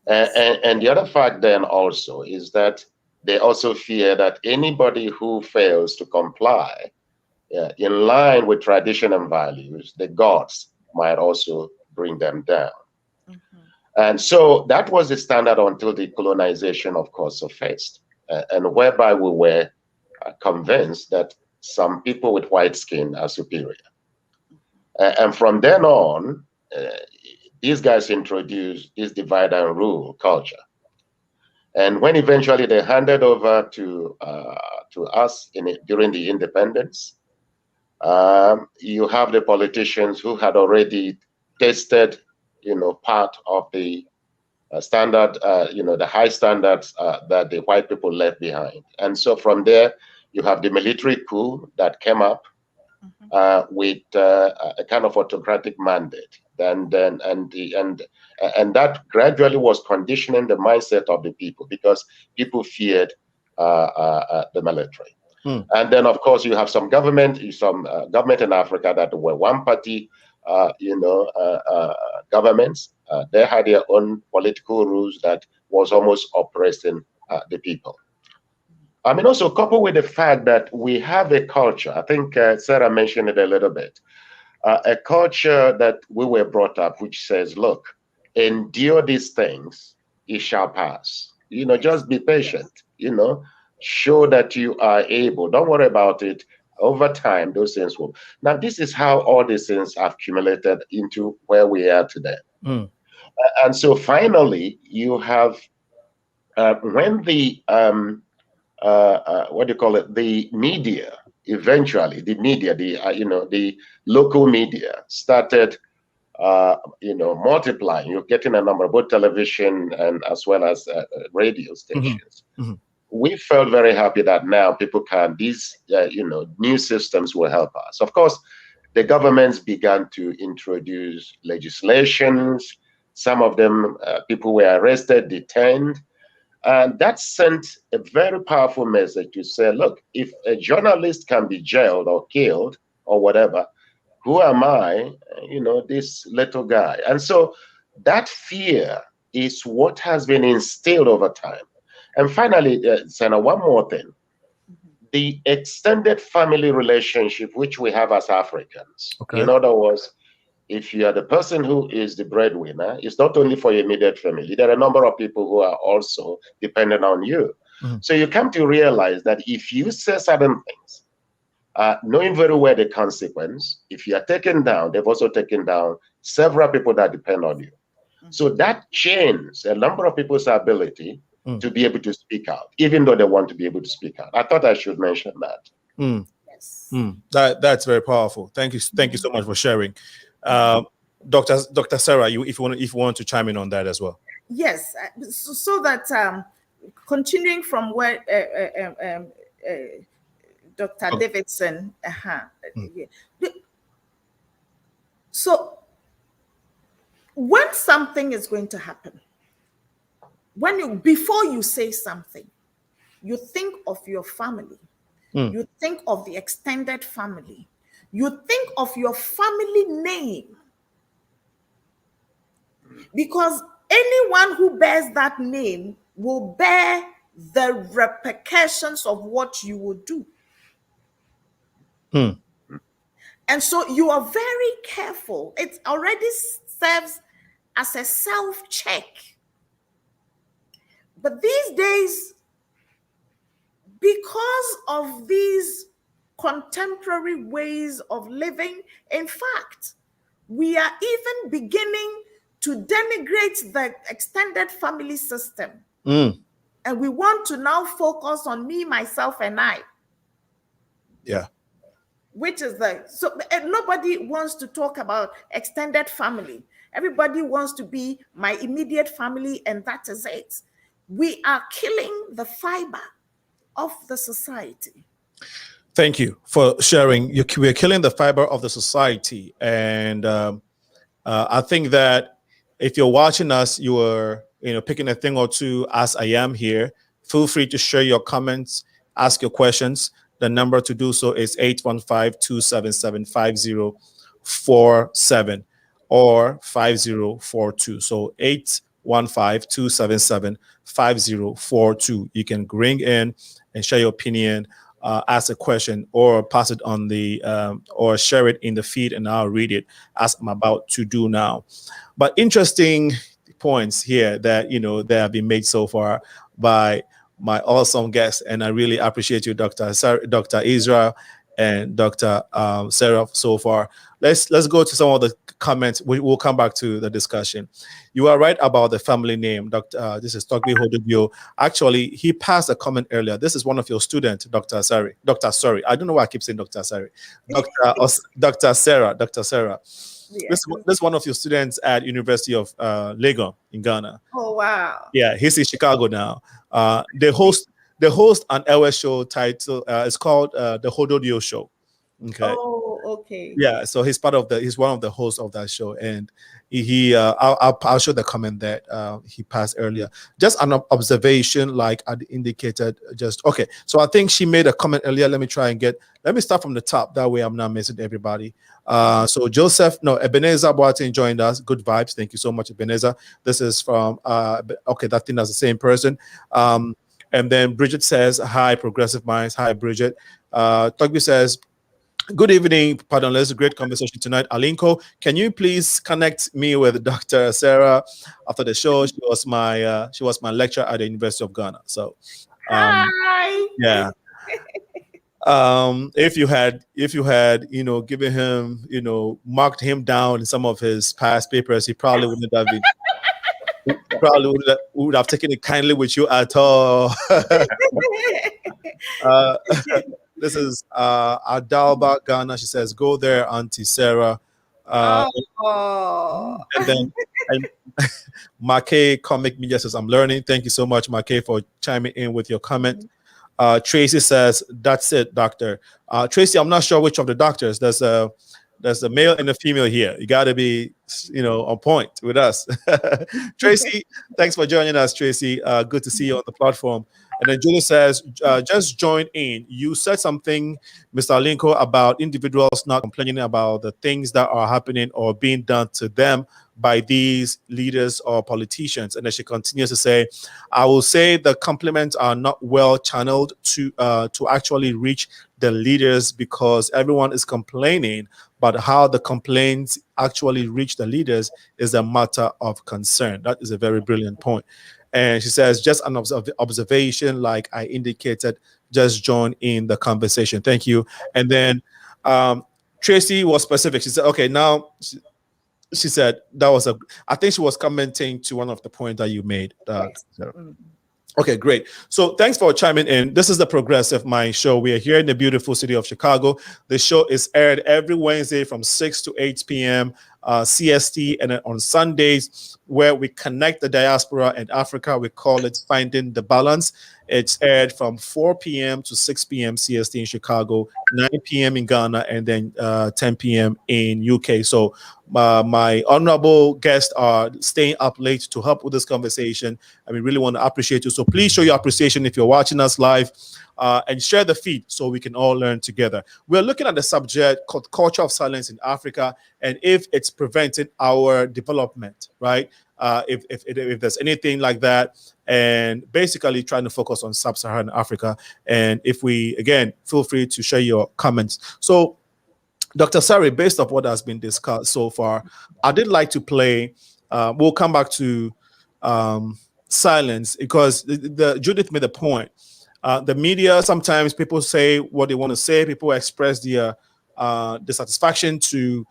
And the other fact then also is that they also fear that anybody who fails to comply in line with tradition and values, the gods might also bring them down. And so that was the standard until the colonization, of course, surfaced, and whereby we were convinced that some people with white skin are superior. And from then on, these guys introduced this divide and rule culture. And when eventually they handed over to us during the independence, you have the politicians who had already tasted, part of the standard, the high standards that the white people left behind. And so from there, you have the military coup that came up with a kind of autocratic mandate. And that gradually was conditioning the mindset of the people, because people feared the military. And then, of course, you have some government in Africa that were one-party, governments. They had their own political rules that was almost oppressing the people. I mean, also coupled with the fact that we have a culture, I think Sarah mentioned it a little bit, a culture that we were brought up, which says, look, endure these things, it shall pass. Just be patient, show that you are able. Don't worry about it. Over time, those things will. Now, this is how all these things have accumulated into where we are today. And so finally, you have, when the, the media, eventually, the local media started, multiplying. You're getting a number of both television and as well as radio stations. We felt very happy that now people can, these, new systems will help us. Of course, the governments began to introduce legislations. Some of them, people were arrested, detained. And that sent a very powerful message to say, look, if a journalist can be jailed or killed or whatever, who am I, this little guy? And so that fear is what has been instilled over time. And finally, Senna, one more thing. The extended family relationship which we have as Africans. Okay. In other words, if you are the person who is the breadwinner, it's not only for your immediate family. There are a number of people who are also dependent on you. So you come to realize that if you say certain things, knowing very well the consequence, if you are taken down, they've also taken down several people that depend on you. So that changes a number of people's ability to be able to speak out, even though they want to be able to speak out. I thought I should mention that. Yes. That's very powerful. Thank you so much for sharing. Dr. Sarah, if you want to chime in on that as well. Yes, so that continuing from where Dr. Davidson, yeah. So when something is going to happen, before you say something, you think of your family, you think of the extended family, you think of your family name, because anyone who bears that name will bear the repercussions of what you will do. And so you are very careful. It already serves as a self-check. But these days, because of these contemporary ways of living, in fact, we are even beginning to denigrate the extended family system. And we want to now focus on me, myself, and I. Yeah. Which is nobody wants to talk about extended family. Everybody wants to be my immediate family, and that is it. We are killing the fiber of the society. Thank you for sharing. We're killing the fiber of the society. And I think that if you're watching us, you are picking a thing or two as I am here. Feel free to share your comments, ask your questions. The number to do so is 815-277-5047 or 5042. So 815-277-5042. You can ring in and share your opinion, ask a question, or pass it on the or share it in the feed, and I'll read it as I'm about to do now. But interesting points here that that have been made so far by my awesome guests, and I really appreciate you, Dr. Israel and Dr. Sarah, so far. Let's go to some of the comments. We'll come back to the discussion. You are right about the family name, Dr. This is DORGBADZI. Actually, he passed a comment earlier. This is one of your students, Dr. Sari. Sorry, I don't know why I keep saying Dr. Sari. Dr. Sarah. Yeah. This is one of your students at University of Legon in Ghana. Oh wow! Yeah, he's in Chicago now. They host an LS show title. It's called the LODODO show. Okay. Oh, okay. Yeah, so he's one of the hosts of that show, and I'll show the comment that he passed earlier. Just an observation, like I indicated. Okay. So I think she made a comment earlier. Let me start from the top. That way I'm not missing everybody. So Ebenezer Boateng joined us. Good vibes. Thank you so much, Ebenezer. This is from okay, that thing that's the same person. And then Bridget says, hi, Progressive Minds. Hi, Bridget. Togbi says, good evening, pardon, there's a great conversation tonight. Alinko, can you please connect me with Dr. Sarah after the show? She was my lecturer at the University of Ghana. So hi. Yeah. If you had given him, marked him down in some of his past papers, he probably wouldn't have been. Probably would have taken it kindly with you at all. This is Adalba Ghana. She says, "Go there, Auntie Sarah." And then Make Comic Media says, "I'm learning." Thank you so much, Make, for chiming in with your comment. Tracy says, "That's it, doctor." Tracy, I'm not sure which of the doctors. There's a male and a female here. You got to be, on point with us. Tracy, thanks for joining us, Tracy. Good to see you on the platform. And then Julie says, just join in. You said something, Mr. Alinko, about individuals not complaining about the things that are happening or being done to them by these leaders or politicians. And then she continues to say, I will say the compliments are not well channeled to actually reach the leaders, because everyone is complaining, but how the complaints actually reach the leaders is a matter of concern. That is a very brilliant point. And she says, just an observation, like I indicated, just join in the conversation. Thank you. And then Tracy was specific. She said, okay, now she said I think she was commenting to one of the points that you made. Okay, great. So thanks for chiming in. This is the Progressive Mind Show. We are here in the beautiful city of Chicago. The show is aired every Wednesday from 6 to 8 p.m. CST, and then on Sundays, where we connect the diaspora and Africa, we call it Finding the Balance. It's aired from 4 p.m. to 6 p.m. CST in Chicago, 9 p.m. in Ghana, and then 10 p.m. in UK. So my honorable guests are staying up late to help with this conversation, and we really want to appreciate you. So please show your appreciation if you're watching us live, and share the feed so we can all learn together. We're looking at the subject called Culture of Silence in Africa, and if it's preventing our development, right? If there's anything like that, and basically trying to focus on sub-Saharan Africa. And if we, again, feel free to share your comments. So, Dr. Sari, based off what has been discussed so far, I did like to play, we'll come back to silence, because Judith made a point. The media, sometimes people say what they want to say. People express their dissatisfaction to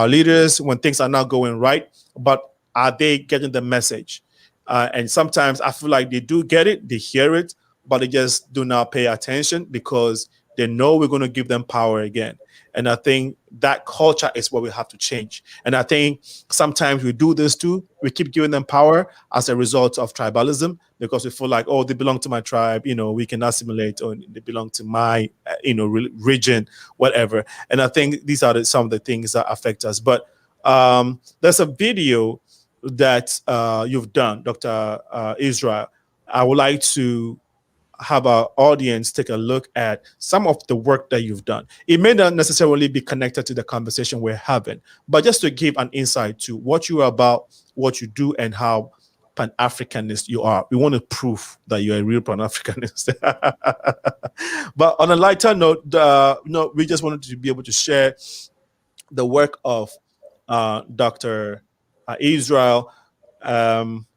leaders when things are not going right. But are they getting the message? And sometimes I feel like they do get it, they hear it, but they just do not pay attention because they know we're going to give them power again. And I think that culture is what we have to change. And I think sometimes we do this too. We keep giving them power as a result of tribalism, because we feel like, oh, they belong to my tribe, we can assimilate, or they belong to my, region, whatever. And I think these are some of the things that affect us. But there's a video that you've done, Dr. Israel. I would like to have our audience take a look at some of the work that you've done. It may not necessarily be connected to the conversation we're having, but just to give an insight to what you are about, what you do, and how Pan-Africanist you are. We want to prove that you're a real Pan-Africanist. But on a lighter note, we just wanted to be able to share the work of Dr. Israel,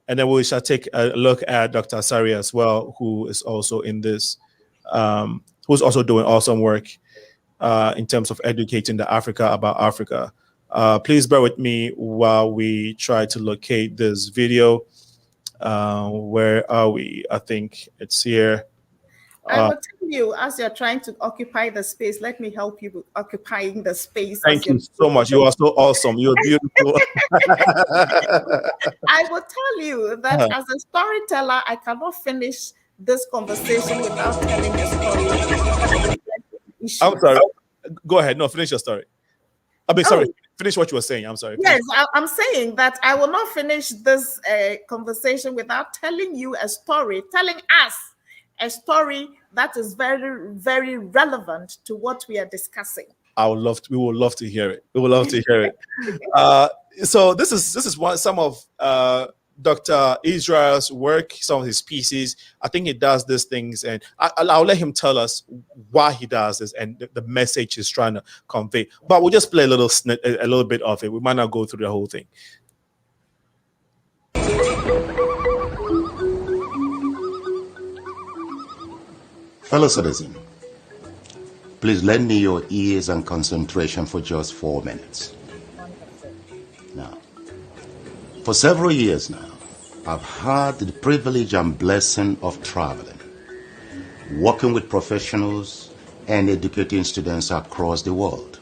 and then we shall take a look at Dr. Sari as well, who is also in this, who's also doing awesome work in terms of educating the Africa about Africa. Please bear with me while we try to locate this video. Where are we? I think it's here. I will tell you, as you're trying to occupy the space, let me help you with occupying the space. Thank you so much. You are so awesome. You're beautiful. I will tell you that as a storyteller, I cannot finish this conversation without telling a story. I'm sorry. Go ahead. No, finish your story. Sorry. Finish what you were saying. I'm sorry. Yes, I'm saying that I will not finish this conversation without telling you a story, telling us a story that is very, very relevant to what we are discussing. We would love to hear it. We would love to hear it. So this is some of Dr. Israel's work, some of his pieces. I think he does these things, and I'll let him tell us why he does this and the message he's trying to convey. But we'll just play a little bit of it. We might not go through the whole thing. Fellow citizen, please lend me your ears and concentration for just 4 minutes. Now, for several years now, I've had the privilege and blessing of traveling, working with professionals and educating students across the world.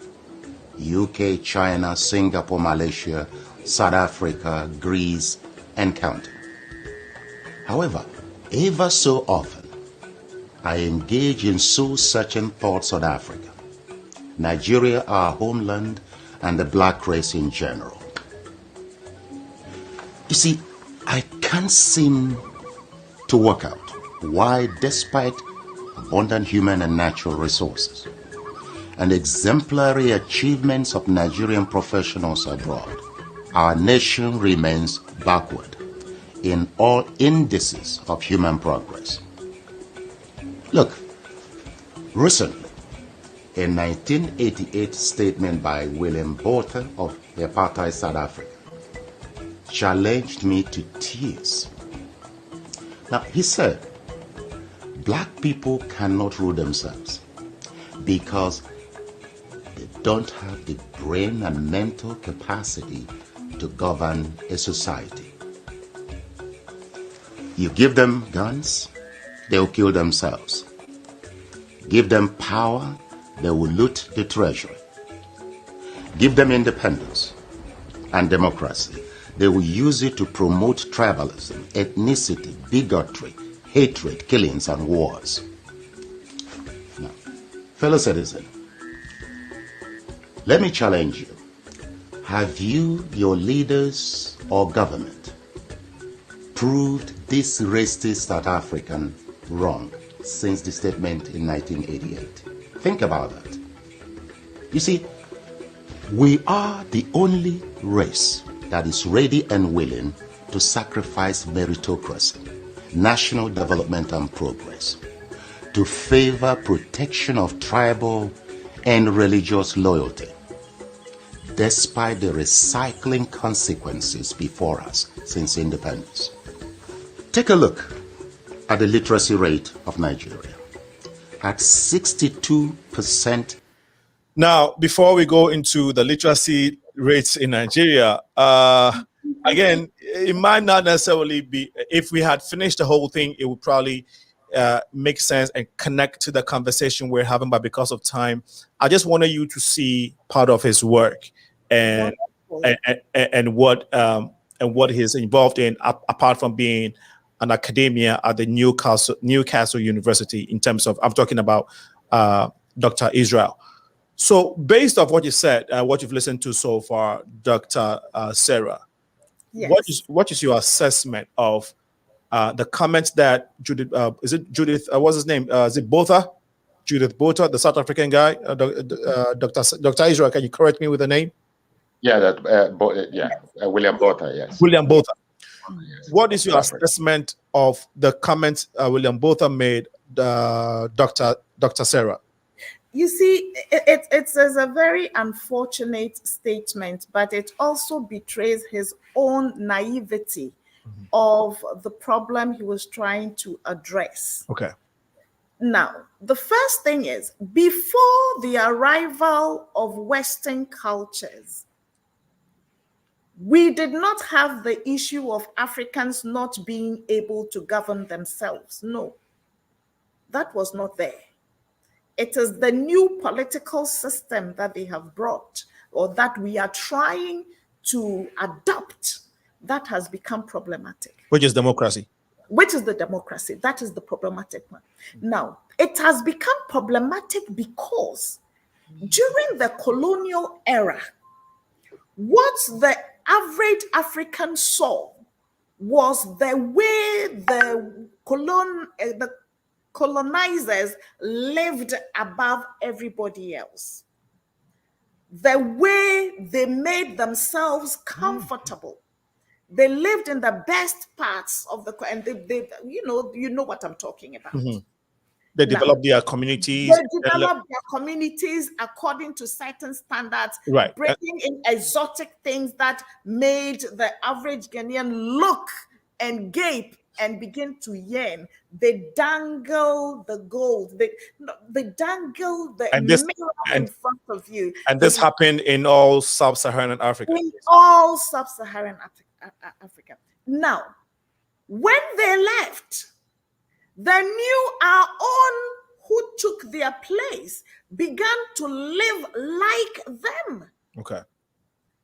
UK, China, Singapore, Malaysia, South Africa, Greece, and counting. However, ever so often, I engage in soul-searching thoughts on Africa, Nigeria, our homeland, and the black race in general. You see, I can't seem to work out why, despite abundant human and natural resources and exemplary achievements of Nigerian professionals abroad, our nation remains backward in all indices of human progress. Look, recently, a 1988 statement by William Botha of apartheid South Africa challenged me to tears. Now, he said, black people cannot rule themselves because they don't have the brain and mental capacity to govern a society. You give them guns, they'll kill themselves. Give them power, they will loot the treasury. Give them independence, and democracy. They will use it to promote tribalism, ethnicity, bigotry, hatred, killings, and wars. Now, fellow citizen, let me challenge you. Have you, your leaders or government, proved this racist South African wrong since the statement in 1988? Think about that. You see, we are the only race that is ready and willing to sacrifice meritocracy, national development and progress, to favor protection of tribal and religious loyalty, despite the recycling consequences before us since independence. Take a look at the literacy rate of Nigeria at 62%. Now, before we go into the literacy rates in Nigeria, again, it might not necessarily be, if we had finished the whole thing, it would probably make sense and connect to the conversation we're having, but because of time, I just wanted you to see part of his work and what he's involved in, apart from being an academia at the Newcastle University, in terms of, I'm talking about Dr. Israel. So based off what you said, what you've listened to so far, Dr. Sarah, Yes. what is your assessment of the comments that Judith, is it Judith, what's his name? Is it Botha? Judith Botha, the South African guy? Dr. Israel, can you correct me with the name? Yeah, William Botha, yes. William Botha. Yes. What is your assessment of the comments William Botha made, Dr. Sarah? You see, it's a very unfortunate statement, but it also betrays his own naivety of the problem he was trying to address. Okay. Now, the first thing is, before the arrival of Western cultures, we did not have the issue of Africans not being able to govern themselves. No, that was not there. It is the new political system that they have brought, or that we are trying to adopt, that has become problematic. Which is democracy. Which is the democracy. That is the problematic one. Now, it has become problematic because during the colonial era, what the average African saw was the way the colonizers lived above everybody else. The way they made themselves comfortable. They lived in the best parts of the, and they you know what I'm talking about. They developed their communities. They developed their communities according to certain standards, right, bringing in exotic things that made the average Ghanaian look and gape and begin to yearn. They dangle the gold. They dangle the mirror in front of you. And this happened in all sub-Saharan Africa. In all sub-Saharan Africa. Now, when they left, the new, our own who took their place began to live like them. Okay.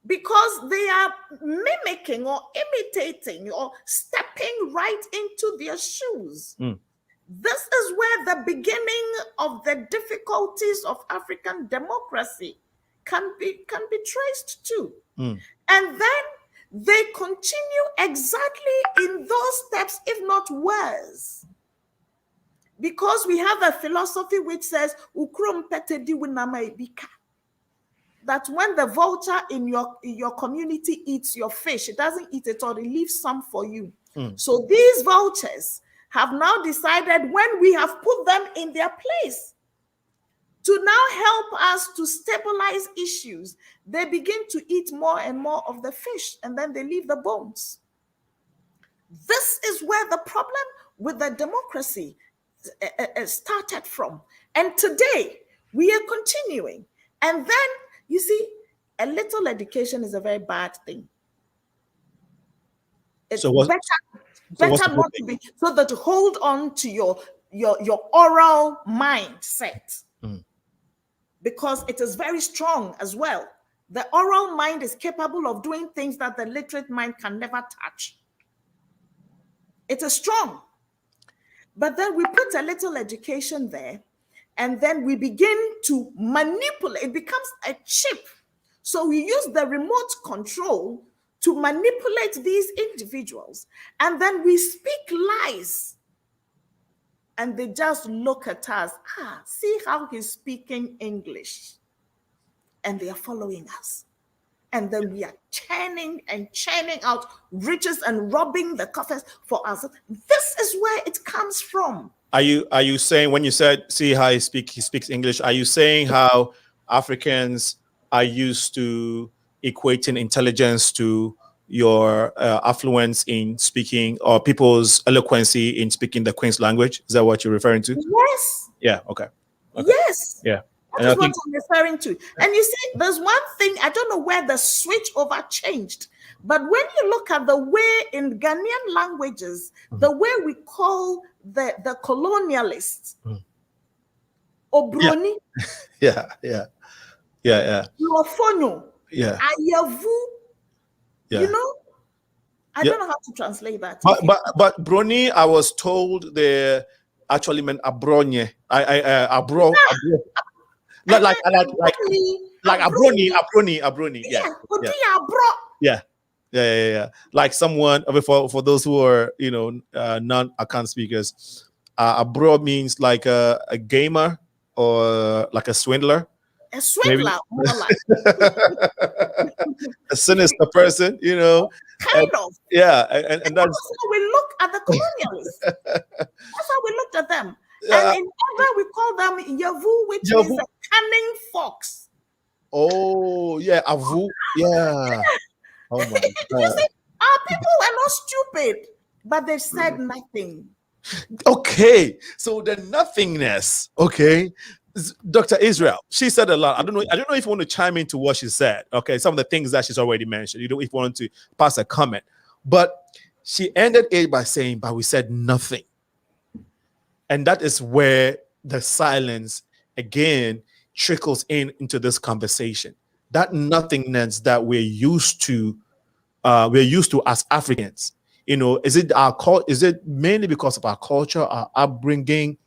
Because they are mimicking or imitating or stepping right into their shoes. This is where the beginning of the difficulties of African democracy can be traced to. And then they continue exactly in those steps, if not worse. Because we have a philosophy which says, that when the vulture in your community eats your fish, it doesn't eat it all, it leaves some for you. So these vultures have now decided, when we have put them in their place to now help us to stabilize issues, they begin to eat more and more of the fish, and then they leave the bones. This is where the problem with the democracy started from. And today we are continuing. And then, you see, a little education is a very bad thing. It's better not to be, so that to hold on to your oral mindset, because it is very strong as well. The oral mind is capable of doing things that the literate mind can never touch. It is strong. But then we put a little education there, and then we begin to manipulate. It becomes a chip. So we use the remote control to manipulate these individuals. And then we speak lies. And they just look at us. See how he's speaking English. And they are following us. And then we are churning and churning out riches and robbing the coffers for us. This is where it comes from. Are you saying, when you said, see how he speaks English, are you saying how Africans are used to equating intelligence to your affluence in speaking, or people's eloquency in speaking the Queen's language? Is that what you're referring to? Yes. Yeah. Okay. Yes. Yeah. That's what I'm referring to. And you see, there's one thing, I don't know where the switch over changed, but when you look at the way in Ghanaian languages, the way we call the colonialists, Obroni, yeah. Luofonyo, Ayavu, you know, I don't know how to translate that. But Broni, I was told they actually meant abronye. Abro. Like abroni. Yeah. Like someone, for those who are, non-account speakers, abro means like a gamer or like a swindler. A swindler, more like a sinister person, kind of. Yeah, and that's how we look at the colonialists. That's how we looked at them. And in Ever, we call them Yavu, which means a cunning fox. Oh, yeah, Avu. Yeah. Oh my God. You see, our people are not stupid, but they said nothing. Okay, so the nothingness, okay. Dr. Israel, she said a lot. I don't know if you want to chime into what she said. Okay, some of the things that she's already mentioned. You don't if you want to pass a comment. But she ended it by saying, but we said nothing. And that is where the silence again trickles into this conversation. That nothingness that we're used to as Africans. Is it mainly because of our culture, our upbringing,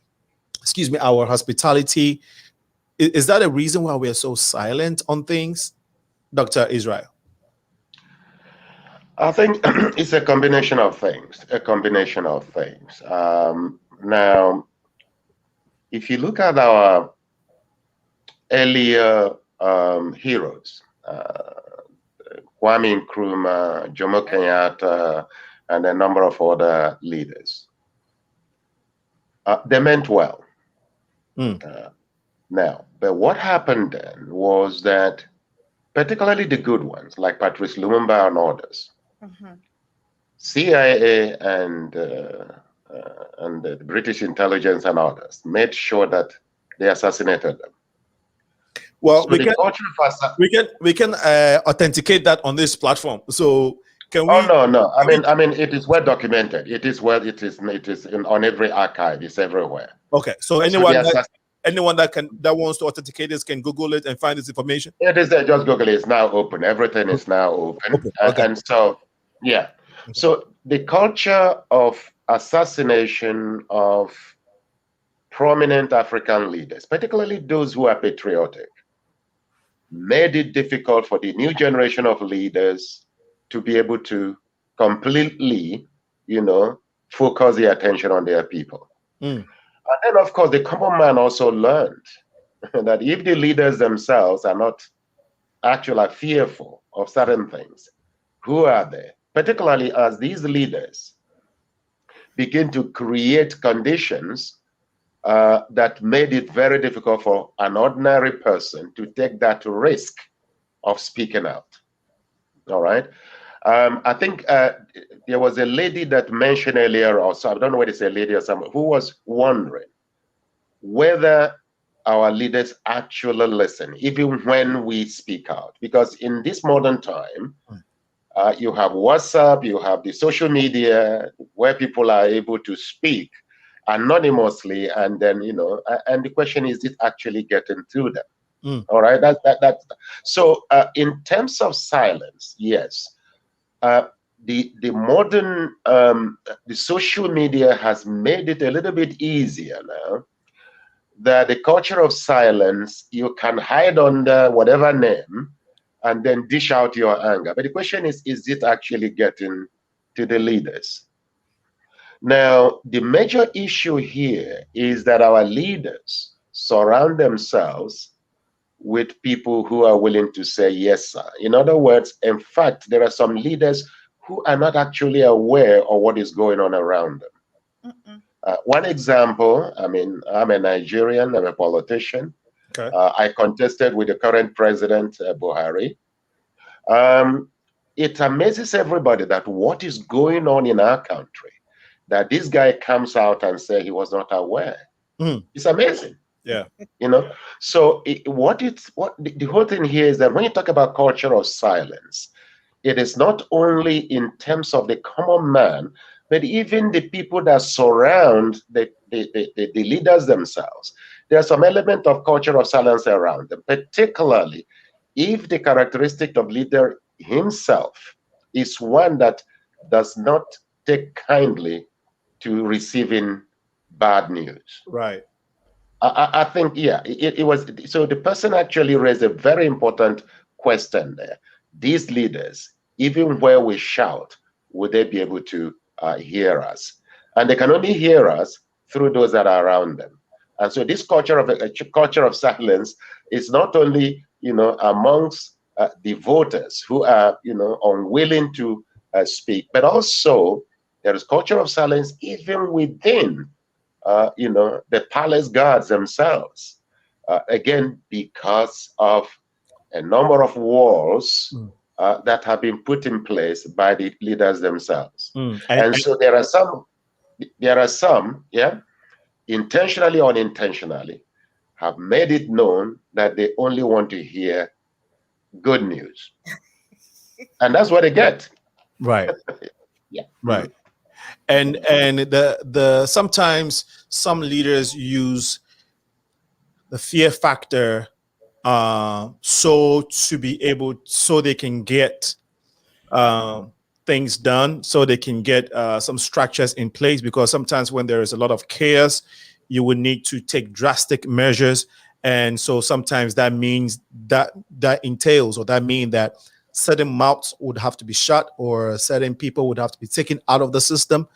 our hospitality? Is that a reason why we are so silent on things, Dr. Israel? I think it's a combination of things. Now, if you look at our earlier heroes, Kwame Nkrumah, Jomo Kenyatta, and a number of other leaders, they meant well. Now, but what happened then was that, particularly the good ones, like Patrice Lumumba and others, CIA and the British intelligence and others made sure that they assassinated them. Well, so we can authenticate that on this platform. So can we? Oh no! I mean, it is well documented. It is on every archive. It's everywhere. Okay, so anyone that wants to authenticate this can Google it and find this information. It is there. Just Google it. It's now open. Everything is now open. Okay. And so, yeah. Okay. So the culture of assassination of prominent African leaders, particularly those who are patriotic, made it difficult for the new generation of leaders to be able to completely, focus their attention on their people. And then, of course, the common man also learned that if the leaders themselves are not actually fearful of certain things, who are they? Particularly as these leaders begin to create conditions that made it very difficult for an ordinary person to take that risk of speaking out. All right. I think there was a lady that mentioned earlier also, I don't know whether it's a lady or someone, who was wondering whether our leaders actually listen, even when we speak out. Because in this modern time, you have WhatsApp, you have the social media where people are able to speak anonymously, and then, and the question is it actually getting to them? All right. So in terms of silence, yes. The modern the social media has made it a little bit easier now, that the culture of silence, you can hide under whatever name and then dish out your anger. But the question is it actually getting to the leaders? Now, the major issue here is that our leaders surround themselves with people who are willing to say yes, sir. In other words, in fact, there are some leaders who are not actually aware of what is going on around them. One example, I mean, I'm a Nigerian, I'm a politician. Okay. I contested with the current president, Buhari. It amazes everybody that what is going on in our country, that this guy comes out and say he was not aware. It's amazing. Yeah. You know, so the whole thing here is that when you talk about culture of silence, it is not only in terms of the common man, but even the people that surround the leaders themselves. There's some element of culture of silence around them, particularly if the characteristic of leader himself is one that does not take kindly to receiving bad news. Right. I think, yeah, it was. So the person actually raised a very important question there. These leaders, even where we shout, would they be able to hear us? And they can only hear us through those that are around them. And so this culture of silence is not only, amongst the voters who are, unwilling to speak, but also there is culture of silence even within the palace guards themselves, again, because of a number of walls that have been put in place by the leaders themselves. And so there are some, yeah, intentionally or unintentionally, have made it known that they only want to hear good news. And that's what they get. Right. Yeah. Right. And the sometimes some leaders use the fear factor so they can get things done, so they can get some structures in place, because sometimes when there is a lot of chaos, you would need to take drastic measures. And so sometimes that means that entails, or that means that certain mouths would have to be shut, or certain people would have to be taken out of the system.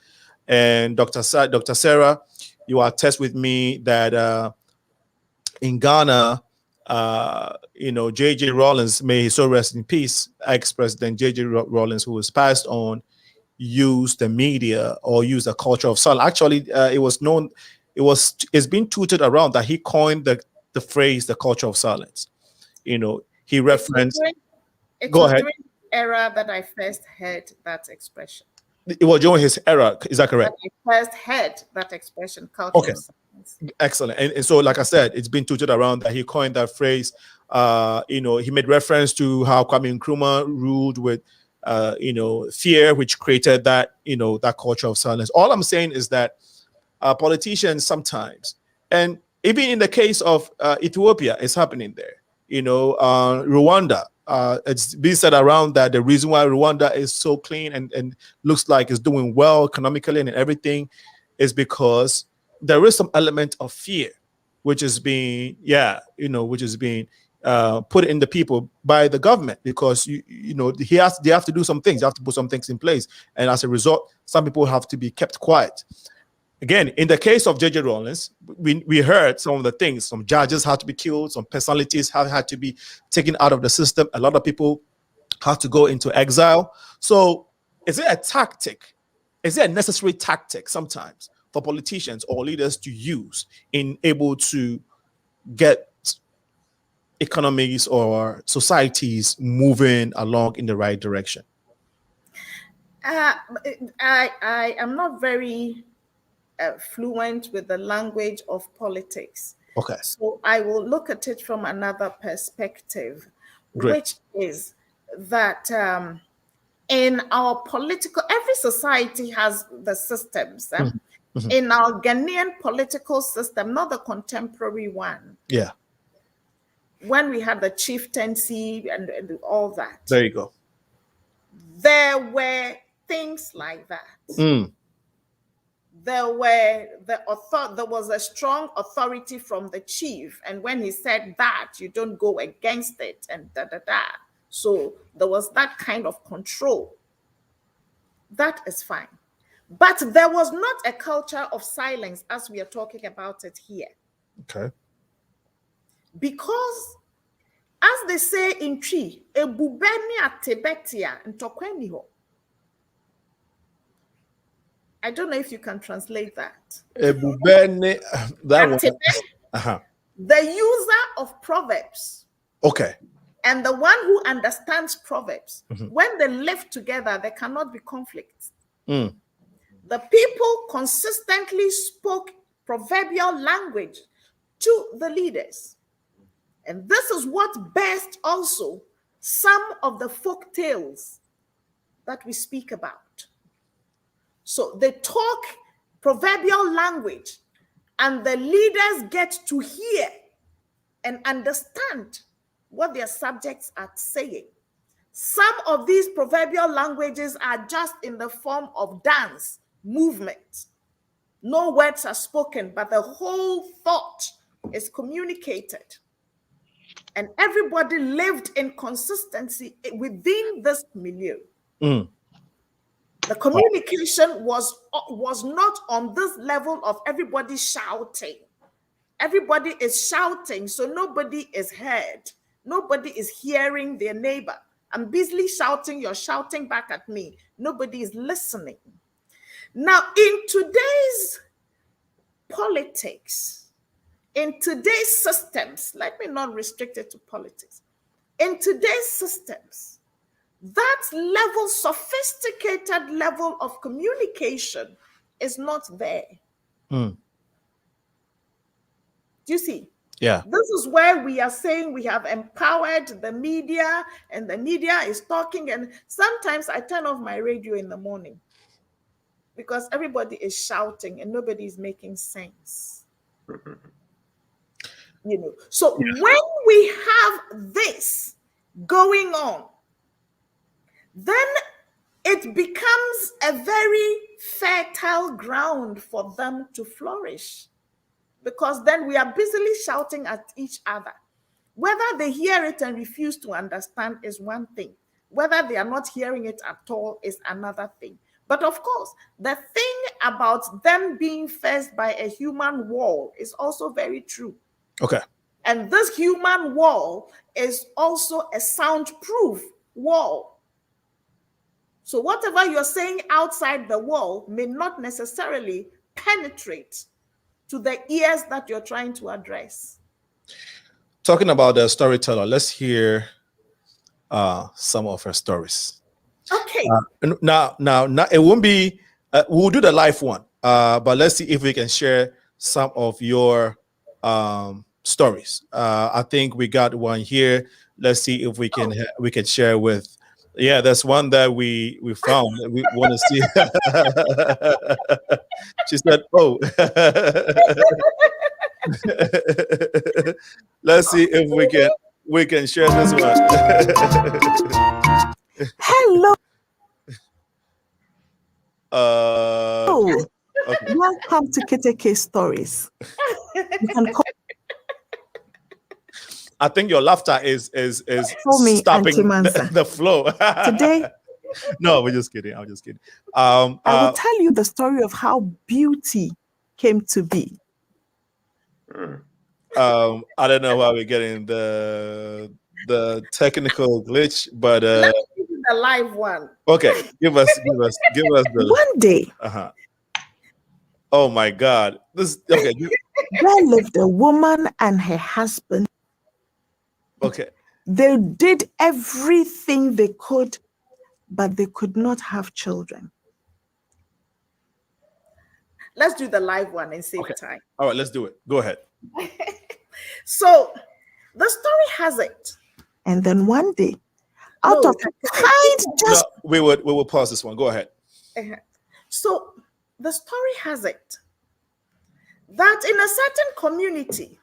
And Dr. Sarah, you attest with me that in Ghana, J.J. Rawlings, may he so rest in peace, ex-president J.J. Rawlings, who was passed on, used the media or used the culture of silence. Actually, it's been tweeted around that he coined the phrase "the culture of silence." He referenced. Go ahead. During the era that I first heard that expression. It was during his era. Is that correct? That I first heard that expression, culture of silence. Excellent. And so, like I said, it's been tweeted around that he coined that phrase. He made reference to how Kwame Nkrumah ruled with, fear, which created that, that culture of silence. All I'm saying is that politicians sometimes, and even in the case of Ethiopia, it's happening there. Rwanda. It's been said around that the reason why Rwanda is so clean and looks like it's doing well economically and everything is because there is some element of fear, which is being, put in the people by the government, because they have to do some things. They have to put some things in place, and as a result, some people have to be kept quiet. Again, in the case of J.J. Rawlings, we heard some of the things. Some judges had to be killed. Some personalities have had to be taken out of the system. A lot of people had to go into exile. So is it a tactic? Is it a necessary tactic sometimes for politicians or leaders to use in able to get economies or societies moving along in the right direction? I am not very fluent with the language of politics. Okay. So I will look at it from another perspective, Great. which is that in our every society has the systems. Mm-hmm. In our Ghanaian political system, not the contemporary one. Yeah. when we had the chieftaincy and all that. There you go. There were things like that. There was a strong authority from the chief, and when he said that, you don't go against it, and So there was that kind of control. That is fine. But there was not a culture of silence as we are talking about it here. Okay. Because, as they say in Tree, ebubeni atebetia ntokweni. I don't know if you can translate that. Ebubeni, that one. The user of Proverbs. Okay. And the one who understands Proverbs. When they live together, there cannot be conflict. The people consistently spoke proverbial language to the leaders. And this is what birthed also some of the folk tales that we speak about. So they talk proverbial language, and the leaders get to hear and understand what their subjects are saying. Some of these proverbial languages are just in the form of dance, movement. No words are spoken, but the whole thought is communicated. And everybody lived in consistency within this milieu. The communication was not on this level of everybody shouting. Everybody is shouting, so nobody is heard. Nobody is hearing their neighbor. I'm busily shouting, you're shouting back at me. Nobody is listening. Now, in today's politics, in today's systems, let me not restrict it to politics. In today's systems, that level, sophisticated level of communication is not there. Do you see? Yeah. This is where we are saying we have empowered the media, and the media is talking. And sometimes I turn off my radio in the morning because everybody is shouting and nobody is making sense. So when we have this going on, then it becomes a very fertile ground for them to flourish. Because then we are busily shouting at each other. Whether they hear it and refuse to understand is one thing. Whether they are not hearing it at all is another thing. But of course, the thing about them being faced by a human wall is also very true. Okay. And this human wall is also a soundproof wall. So whatever you're saying outside the wall may not necessarily penetrate to the ears that you're trying to address. Talking about the storyteller, let's hear some of her stories. Okay. Now, it won't be, we'll do the live one, but let's see if we can share some of your stories. I think we got one here. Let's see if we can share with. Yeah, that's one that we found. We want to see. She said, "Oh, let's see if we can share this one." Hello. Okay. Welcome to KTK Stories. You can call I think your laughter is me stopping Samantha. the flow. Today. No, we're just kidding. I'm just kidding. I will tell you the story of how beauty came to be. I don't know why we're getting the technical glitch, but let me give you the live one. Okay, give us the one day. Oh my God! Okay. There lived a woman and her husband. Okay. They did everything they could, but they could not have children. Let's do the live one and save time. All right, let's do it. Go ahead. So the story has it. And then one day, out of kind, just we will pause this one. Go ahead. So the story has it that in a certain community,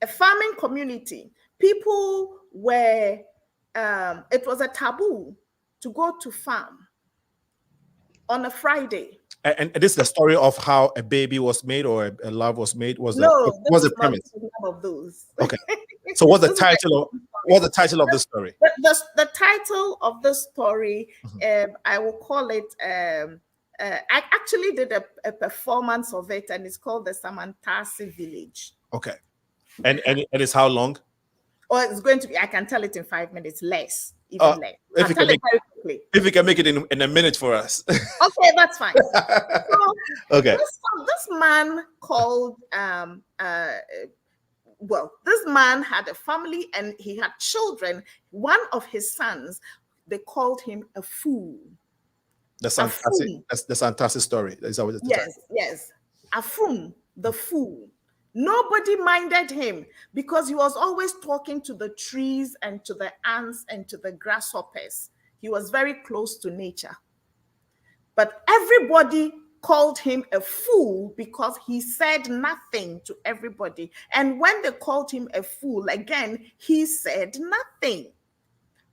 a farming community, people were, it was a taboo to go to farm on a Friday. And this is the story of how a baby was made or a love was made. Was the premise? None of those. Okay. So what's the title of the story? The title of the story, I will call it. I actually did a performance of it, and it's called the Samantha Village. Okay. And it's how long? Or it's going to be, I can tell it in 5 minutes, less, even less. If you can make it in a minute for us. Okay, that's fine. So, okay. This man called, this man had a family and he had children. One of his sons, they called him a fool. That's the fantastic story. Is that what it's Yes. Afum, the fool. Nobody minded him because he was always talking to the trees and to the ants and to the grasshoppers. He was very close to nature. But everybody called him a fool because he said nothing to everybody. And when they called him a fool, again, he said nothing.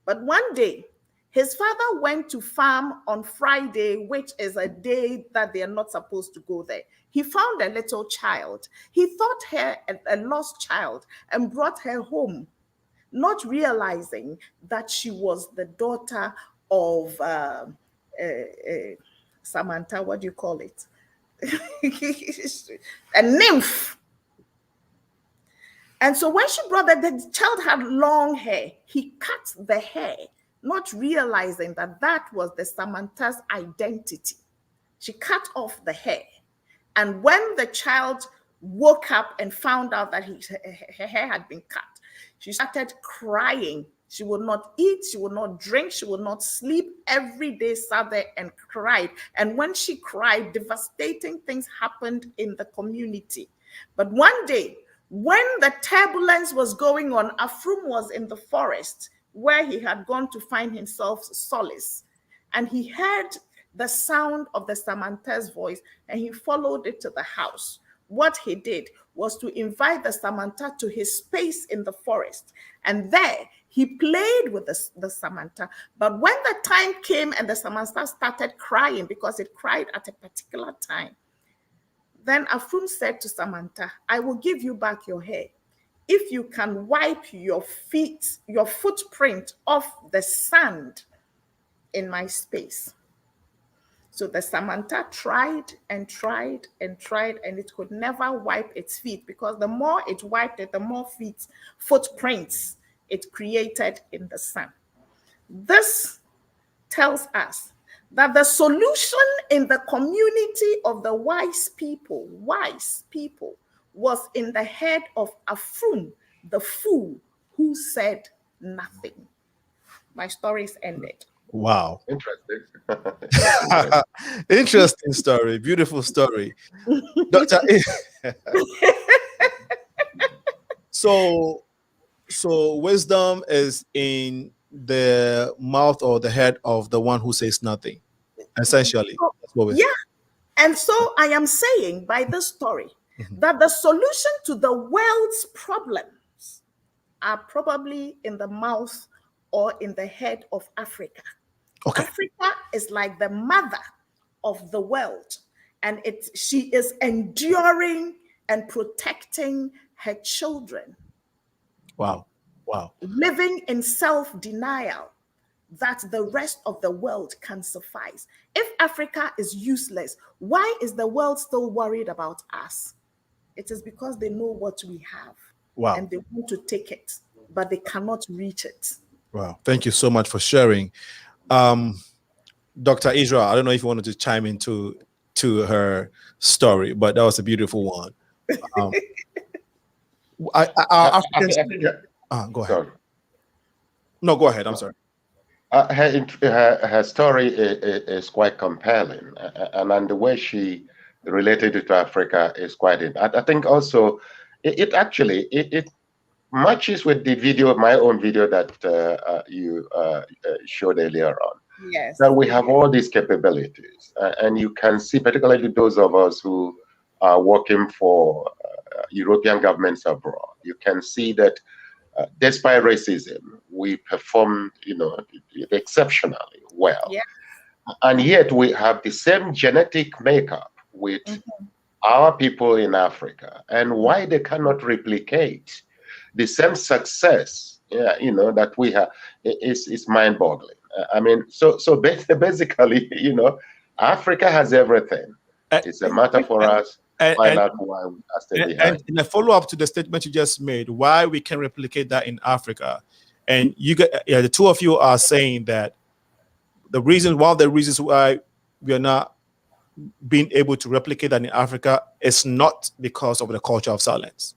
But one day, his father went to farm on Friday, which is a day that they are not supposed to go there. He found a little child. He thought her a lost child and brought her home, not realizing that she was the daughter of Samantha, what do you call it? A nymph. And so when she brought the child had long hair, he cut the hair, not realizing that that was the Samantha's identity. She cut off the hair. And when the child woke up and found out that her hair had been cut, she started crying. She would not eat, she would not drink, she would not sleep. Every day sat there and cried. And when she cried, devastating things happened in the community. But one day, when the turbulence was going on, Afrum was in the forest where he had gone to find himself solace. And he heard the sound of the Samantha's voice, and he followed it to the house. What he did was to invite the Samantha to his space in the forest. And there he played with the Samantha. But when the time came and the Samantha started crying, because it cried at a particular time, then Afrum said to Samantha, I will give you back your hair if you can wipe your footprint off the sand in my space. So the Samantha tried and tried and tried, and it could never wipe its feet, because the more it wiped it, the more footprints it created in the sand. This tells us that the solution in the community of the wise people, was in the head of Afrum, the fool, who said nothing. My story is ended. Wow. Interesting. Interesting story. Beautiful story. Dr. So wisdom is in the mouth or the head of the one who says nothing, essentially. That's what we're And so I am saying by this story that the solution to the world's problems are probably in the mouth or in the head of Africa. Okay. Africa is like the mother of the world, and she is enduring and protecting her children. Wow. Living in self-denial that the rest of the world can suffice. If Africa is useless, why is the world still worried about us? It is because they know what we have. Wow. And they want to take it, but they cannot reach it. Wow. Thank you so much for sharing. Dr. Israel, I don't know if you wanted to chime into her story, but that was a beautiful one. Go ahead. Sorry. No, go ahead. I'm sorry. Her story is quite compelling, and the way she related it to Africa is quite. I think also it actually matches with the video, my own video that you showed earlier on. Yes. That we have all these capabilities, and you can see, particularly those of us who are working for European governments abroad, you can see that despite racism, we performed, exceptionally well. Yeah. And yet we have the same genetic makeup with our people in Africa, and why they cannot replicate the same success, that we have is mind-boggling. I mean, so basically, Africa has everything. It's a matter for us to find out why we are still behind. And in a follow-up to the statement you just made, why we can replicate that in Africa, and the two of you are saying that one of the reasons why we are not being able to replicate that in Africa is not because of the culture of silence.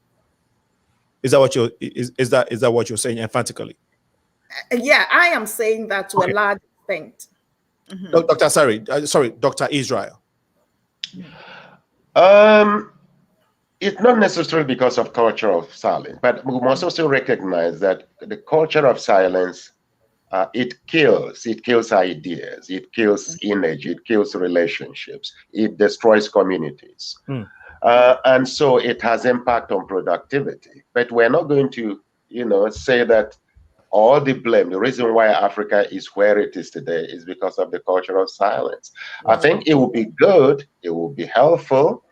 Is that what you're saying emphatically? Yeah, I am saying that to a large extent. Dr. Israel. It's not necessarily because of culture of silence, but we must also recognize that the culture of silence, it kills ideas, it kills energy, it kills relationships, it destroys communities. And so it has impact on productivity. But we're not going to, say that all the blame, the reason why Africa is where it is today is because of the culture of silence. I think it would be good, it would be helpful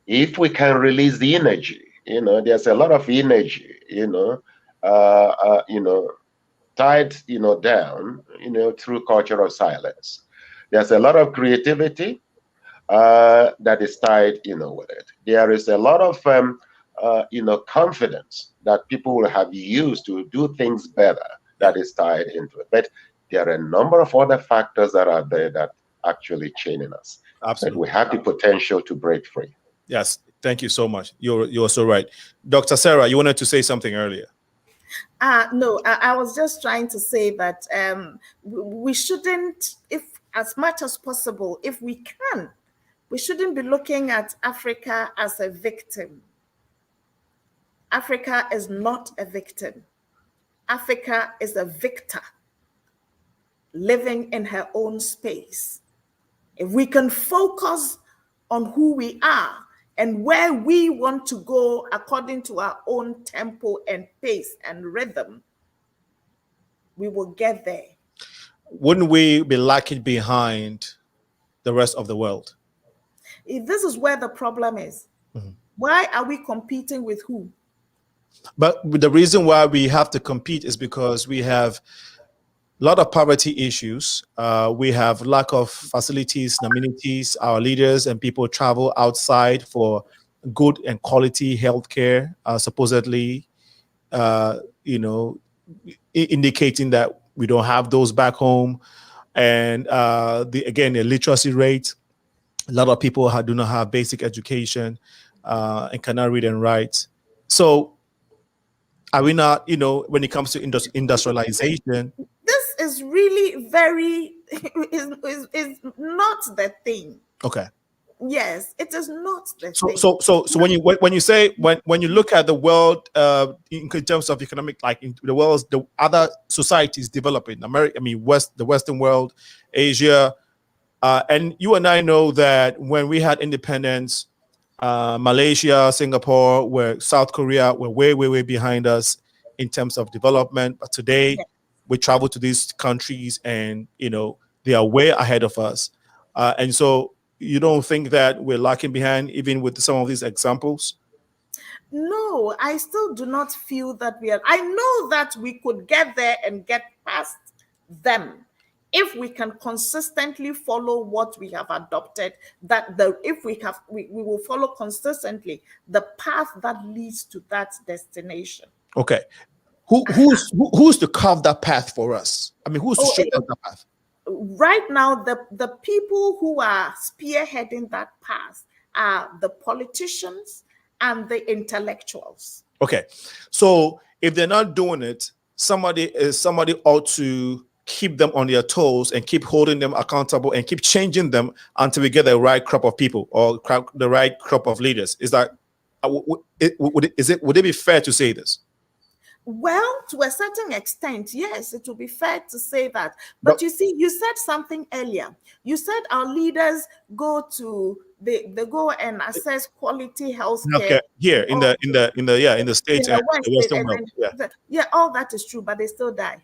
if we can release the energy. There's a lot of energy, tied, down, through culture of silence. There's a lot of creativity that is tied, with it. There is a lot of, confidence that people will have used to do things better that is tied into it. But there are a number of other factors that are there that actually chaining us. Absolutely. But we have the potential to break free. Yes, thank you so much. You're so right. Dr. Sarah, you wanted to say something earlier. No, I was just trying to say that we shouldn't, if as much as possible, if we can, we shouldn't be looking at Africa as a victim. Africa is not a victim. Africa is a victor living in her own space. If we can focus on who we are and where we want to go according to our own tempo and pace and rhythm, we will get there. Wouldn't we be lagging behind the rest of the world? This is where the problem is. Why are we competing with who? But the reason why we have to compete is because we have a lot of poverty issues. We have lack of facilities and amenities. Our leaders and people travel outside for good and quality healthcare, supposedly, indicating that we don't have those back home. And the literacy rate, a lot of people do not have basic education and cannot read and write. So are we not, when it comes to industrialization? This is really very, is not the thing. Okay. Yes, it is not the thing. So when you look at the world in terms of economic, like in the world, the other societies developing, America, the Western world, Asia, and you and I know that when we had independence, Malaysia, Singapore, South Korea were way behind us in terms of development. But today, we travel to these countries, and they are way ahead of us. And so, you don't think that we're lacking behind, even with some of these examples? No, I still do not feel that we are. I know that we could get there and get past them if we can consistently follow what we have adopted, we will follow consistently the path that leads to that destination. Okay. Who's to carve that path for us? Who's to show us that path? Right now, the people who are spearheading that path are the politicians and the intellectuals. Okay. So if they're not doing it, somebody ought to keep them on their toes and keep holding them accountable and keep changing them until we get the right crop of people or the right crop of leaders. Is that would it be fair to say this? Well, to a certain extent, yes, it would be fair to say that. But you see, you said something earlier. You said our leaders go to they go and assess quality health Okay, care. here in the States In and the West, the Western world. Yeah, all that is true, but they still die.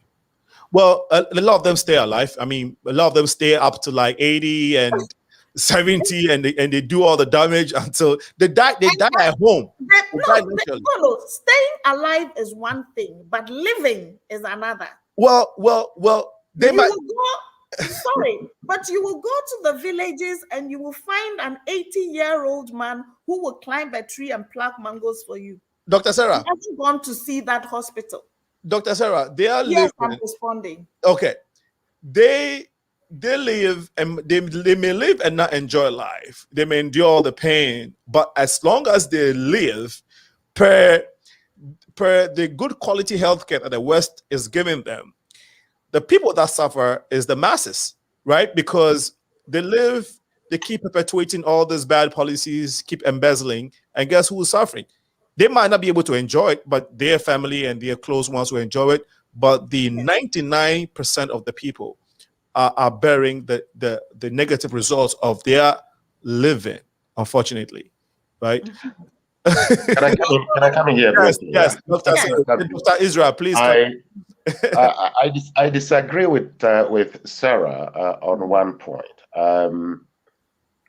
Well, a lot of them stay alive. I mean, a lot of them stay up to like 80 and 70, and they do all the damage until they die. They die at home. No, staying alive is one thing, but living is another. Well, they might. Will go, sorry, but you will go to the villages and you will find an 80-year-old man who will climb a tree and pluck mangoes for you. Dr. Sarah, he hasn't gone to see that hospital. Dr. Sarah, they are yes, living. I'm responding. Okay, they live and they may live and not enjoy life. They may endure the pain, but as long as they live per the good quality healthcare that the West is giving them, the people that suffer is the masses, right? Because they live, they keep perpetuating all these bad policies, keep embezzling, and guess who's suffering? They might not be able to enjoy it, but their family and their close ones will enjoy it. But the 99% of the people are bearing the negative results of their living, unfortunately, right? Can I come in here? Yes. Dr. Israel, please. I disagree with Sarah on one point.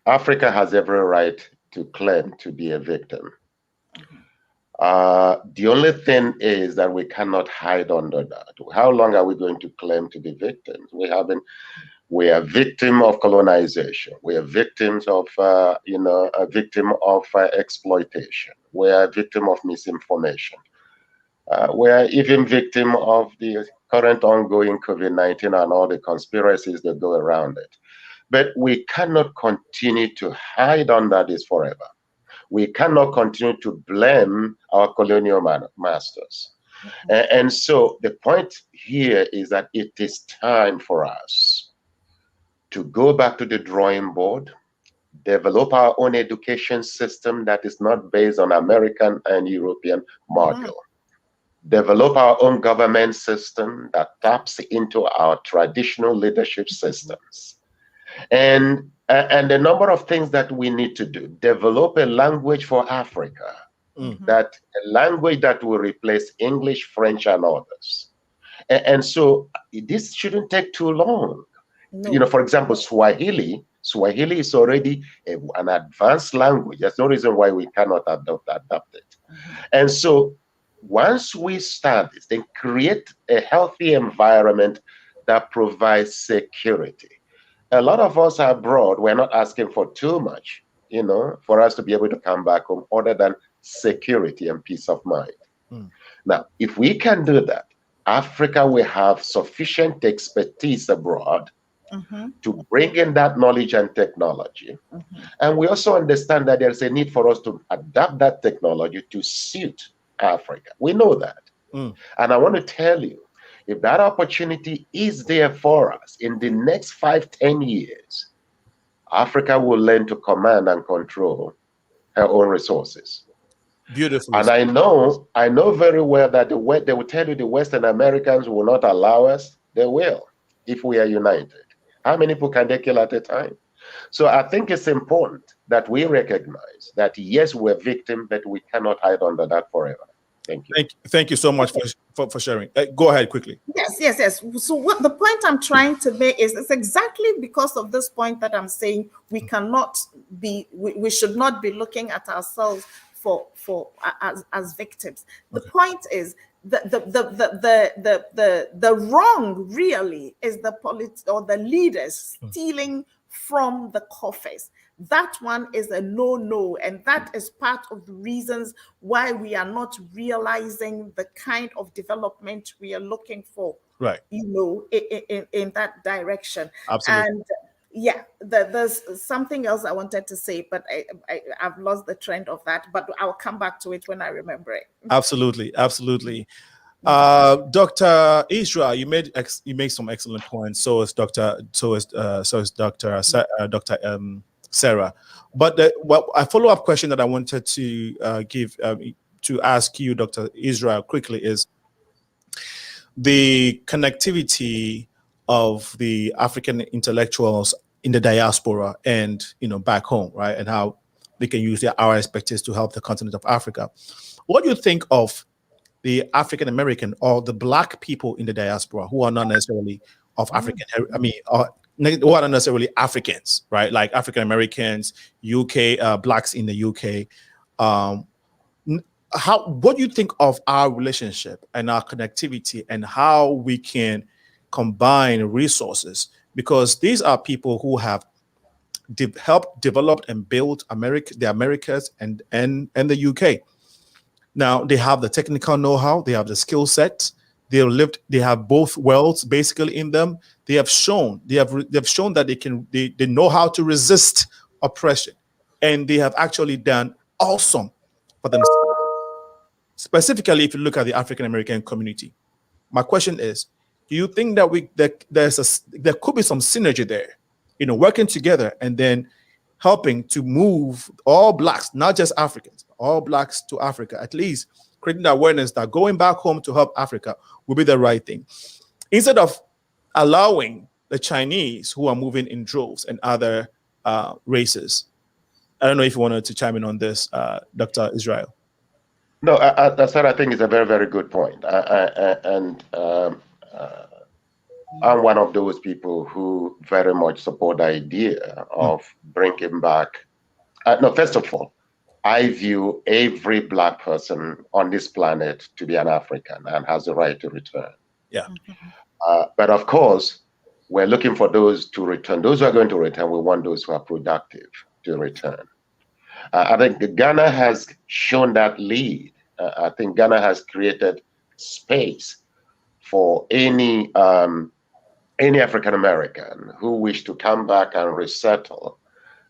Africa has every right to claim to be a victim. The only thing is that we cannot hide under that. How long are we going to claim to be victims? We are victim of colonization. We are victims of, a victim of exploitation. We are a victim of misinformation. We are even victim of the current ongoing COVID-19 and all the conspiracies that go around it. But we cannot continue to hide under this forever. We cannot continue to blame our colonial masters. And so the point here is that it is time for us to go back to the drawing board, develop our own education system that is not based on American and European model. Develop our own government system that taps into our traditional leadership systems. And a number of things that we need to do. Develop a language for Africa, that a language that will replace English, French, and others. And so this shouldn't take too long. No. For example, Swahili is already an advanced language. There's no reason why we cannot adapt it. And so once we start this, then create a healthy environment that provides security. A lot of us are abroad. We're not asking for too much, for us to be able to come back home, other than security and peace of mind. Now, if we can do that, Africa will have sufficient expertise abroad to bring in that knowledge and technology. And we also understand that there's a need for us to adapt that technology to suit Africa. We know that. And I want to tell you, if that opportunity is there for us in the next 5-10 years, Africa will learn to command and control her own resources. Beautiful. And I know very well that they will tell you the Western Americans will not allow us. They will, if we are united. How many people can they kill at a time? So I think it's important that we recognize that, yes, we're victims, but we cannot hide under that forever. Thank you. Thank you so much for sharing. Go ahead quickly. Yes. So what the point I'm trying to make is, it's exactly because of this point that I'm saying we cannot be, we should not be looking at ourselves as victims. The point is the wrong really is the leaders stealing from the coffers. That one is a no, and that is part of the reasons why we are not realizing the kind of development we are looking for, right? In that direction. Absolutely. And yeah, there's something else I wanted to say, but I've lost the trend of that, but I'll come back to it when I remember it. Absolutely. Dr. Israel, you made some excellent points. So is Dr. Sarah. But a follow-up question that I wanted to to ask you, Dr. Israel, quickly is the connectivity of the African intellectuals in the diaspora and, back home, right? And how we can use our expertise to help the continent of Africa. What do you think of the African American or the Black people in the diaspora who are not necessarily of African, who are not necessarily Africans, right? Like African Americans, UK, Blacks in the UK. What do you think of our relationship and our connectivity and how we can combine resources? Because these are people who have helped develop and build the Americas and the UK. Now they have the technical know-how, they have the skill set, they have both worlds basically in them. They have shown that they know how to resist oppression, and they have actually done awesome for themselves. Specifically, if you look at the African American community, my question is, do you think that there could be some synergy there, working together and then helping to move all Blacks, not just Africans, all Blacks to Africa, at least creating the awareness that going back home to help Africa will be the right thing, instead of allowing the Chinese who are moving in droves and other races? I don't know if you wanted to chime in on this, Dr. Israel. No, that's what I think is a very, very good point. I'm one of those people who very much support the idea of bringing back. No, first of all, I view every Black person on this planet to be an African and has the right to return. Yeah. But of course, we're looking for those to return. Those who are going to return, we want those who are productive to return. I think Ghana has shown that lead. I think Ghana has created space for any African American who wish to come back and resettle.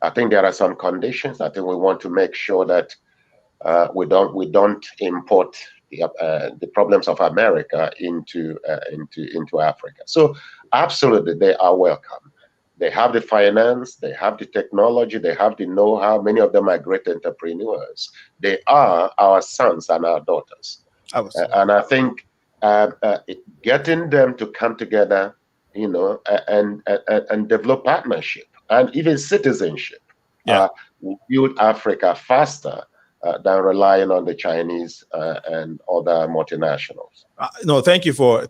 I think there are some conditions. I think we want to make sure that we don't import the problems of America into Africa. So absolutely, they are welcome. They have the finance, they have the technology, they have the know-how. Many of them are great entrepreneurs. They are our sons and our daughters. And I think getting them to come together, and develop partnership and even citizenship, will build Africa faster than relying on the Chinese and other multinationals. No, thank you for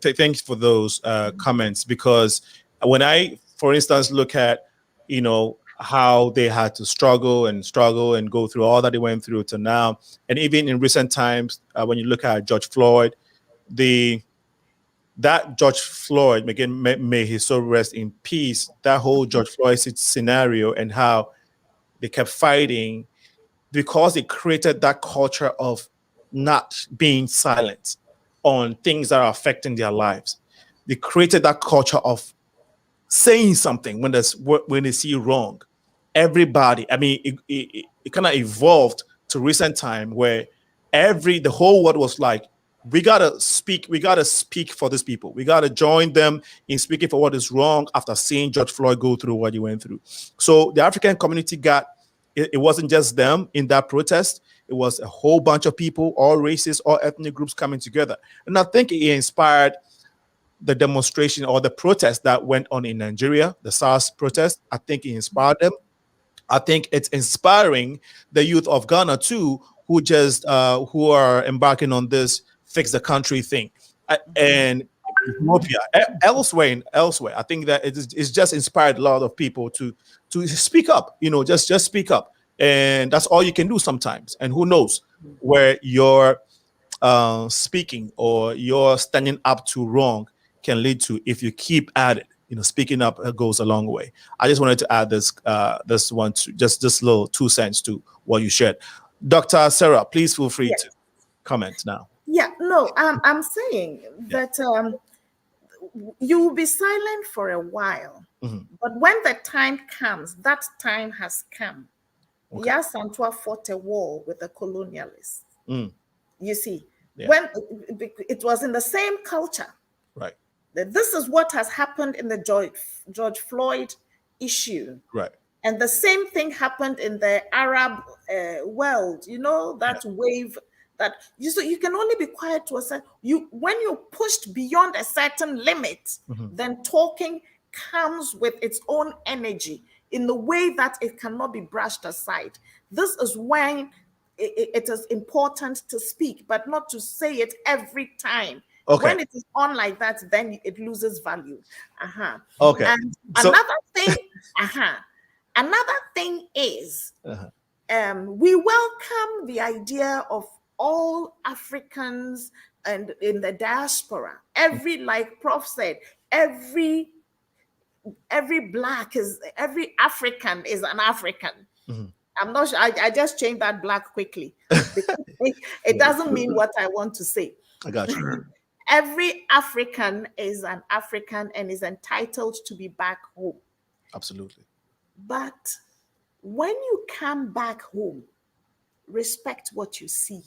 those comments, because when I, for instance, look at how they had to struggle and go through all that they went through to now, and even in recent times, when you look at George Floyd, that George Floyd, again, may his soul rest in peace, that whole George Floyd scenario and how they kept fighting because it created that culture of not being silent on things that are affecting their lives. They created that culture of saying something when they see wrong. Everybody, it kind of evolved to recent time where the whole world was like, we gotta speak for these people. We gotta join them in speaking for what is wrong after seeing George Floyd go through what he went through. So the African community it wasn't just them in that protest. It was a whole bunch of people, all races, all ethnic groups coming together. And I think it inspired the demonstration or the protest that went on in Nigeria, the SARS protest. I think it inspired them. I think it's inspiring the youth of Ghana too, who are embarking on this fix the country thing, and Ethiopia, elsewhere. I think that it's just inspired a lot of people to speak up. Just speak up, and that's all you can do sometimes. And who knows where your speaking or your standing up to wrong can lead to if you keep at it. Speaking up goes a long way. I just wanted to add this one, just this little 2 cents to what you shared. Dr. Sarah, please feel free to comment now. Yeah, no, I'm saying that you will be silent for a while, but when the time comes, that time has come. Okay. Yasantua fought a war with the colonialists. You see, when it was in the same culture. Right. This is what has happened in the George Floyd issue. Right. And the same thing happened in the Arab world, that wave that you can only be quiet to a certain, when you're pushed beyond a certain limit, then talking comes with its own energy in the way that it cannot be brushed aside. This is when it is important to speak, but not to say it every time. Okay. When it is on like that, then it loses value. Okay. And So- another thing is, we welcome the idea of all Africans and in the diaspora. Every, like Prof said, every African is an African. I'm not sure. I just changed that black quickly because it doesn't mean what I want to say. I got you. Every African is an African and is entitled to be back home. Absolutely. But when you come back home, respect what you see.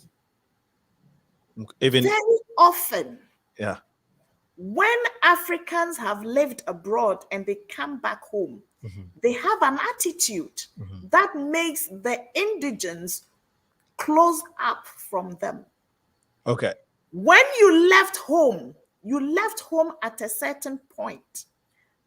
Even very often, yeah, when Africans have lived abroad and they come back home, they have an attitude that makes the indigents close up from them. Okay. When you left home at a certain point.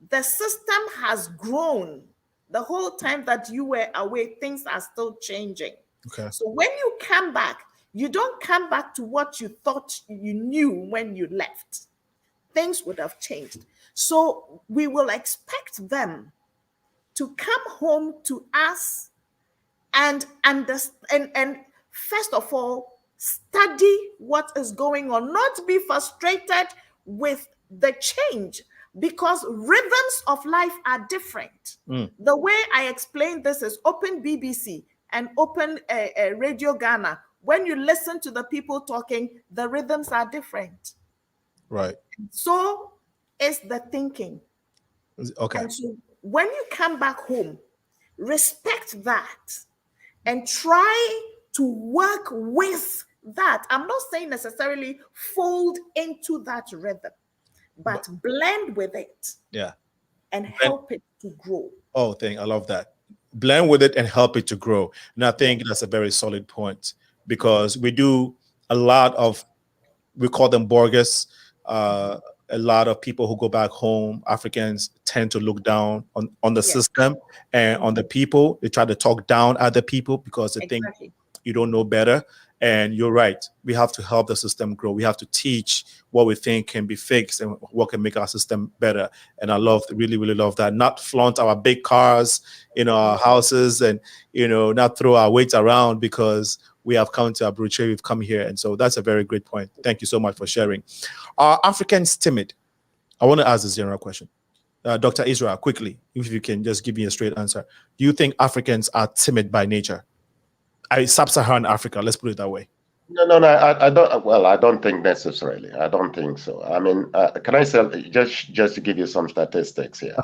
The system has grown. The whole time that you were away, things are still changing. Okay. So when you come back, you don't come back to what you thought you knew when you left. Things would have changed. So we will expect them to come home to us and understand, and first of all, study what is going on, not be frustrated with the change, because rhythms of life are different. The way I explain this is open BBC and open Radio Ghana. When you listen to the people talking, the rhythms are different. Right. So is the thinking. Okay. And so when you come back home, respect that and try to work with that. I'm not saying necessarily fold into that rhythm, but blend with it. Yeah. And help it to grow. Oh, I love that. Blend with it and help it to grow. And I think that's a very solid point, because we do a lot of, we call them Borges, a lot of people who go back home, Africans, tend to look down on the system and on the people. They try to talk down at the people because they think you don't know better. And you're right. We have to help the system grow. We have to teach what we think can be fixed and what can make our system better. And I really, really love that. Not flaunt our big cars in our houses and, not throw our weight around because we have come to Abuja, we've come here. And so that's a very great point. Thank you so much for sharing. Are Africans timid? I want to ask this general question. Dr. Israel, quickly, if you can just give me a straight answer. Do you think Africans are timid by nature? Sub-Saharan Africa, let's put it that way. No, I don't. Well, I don't think necessarily. I don't think so. I mean, can I say, just to give you some statistics here?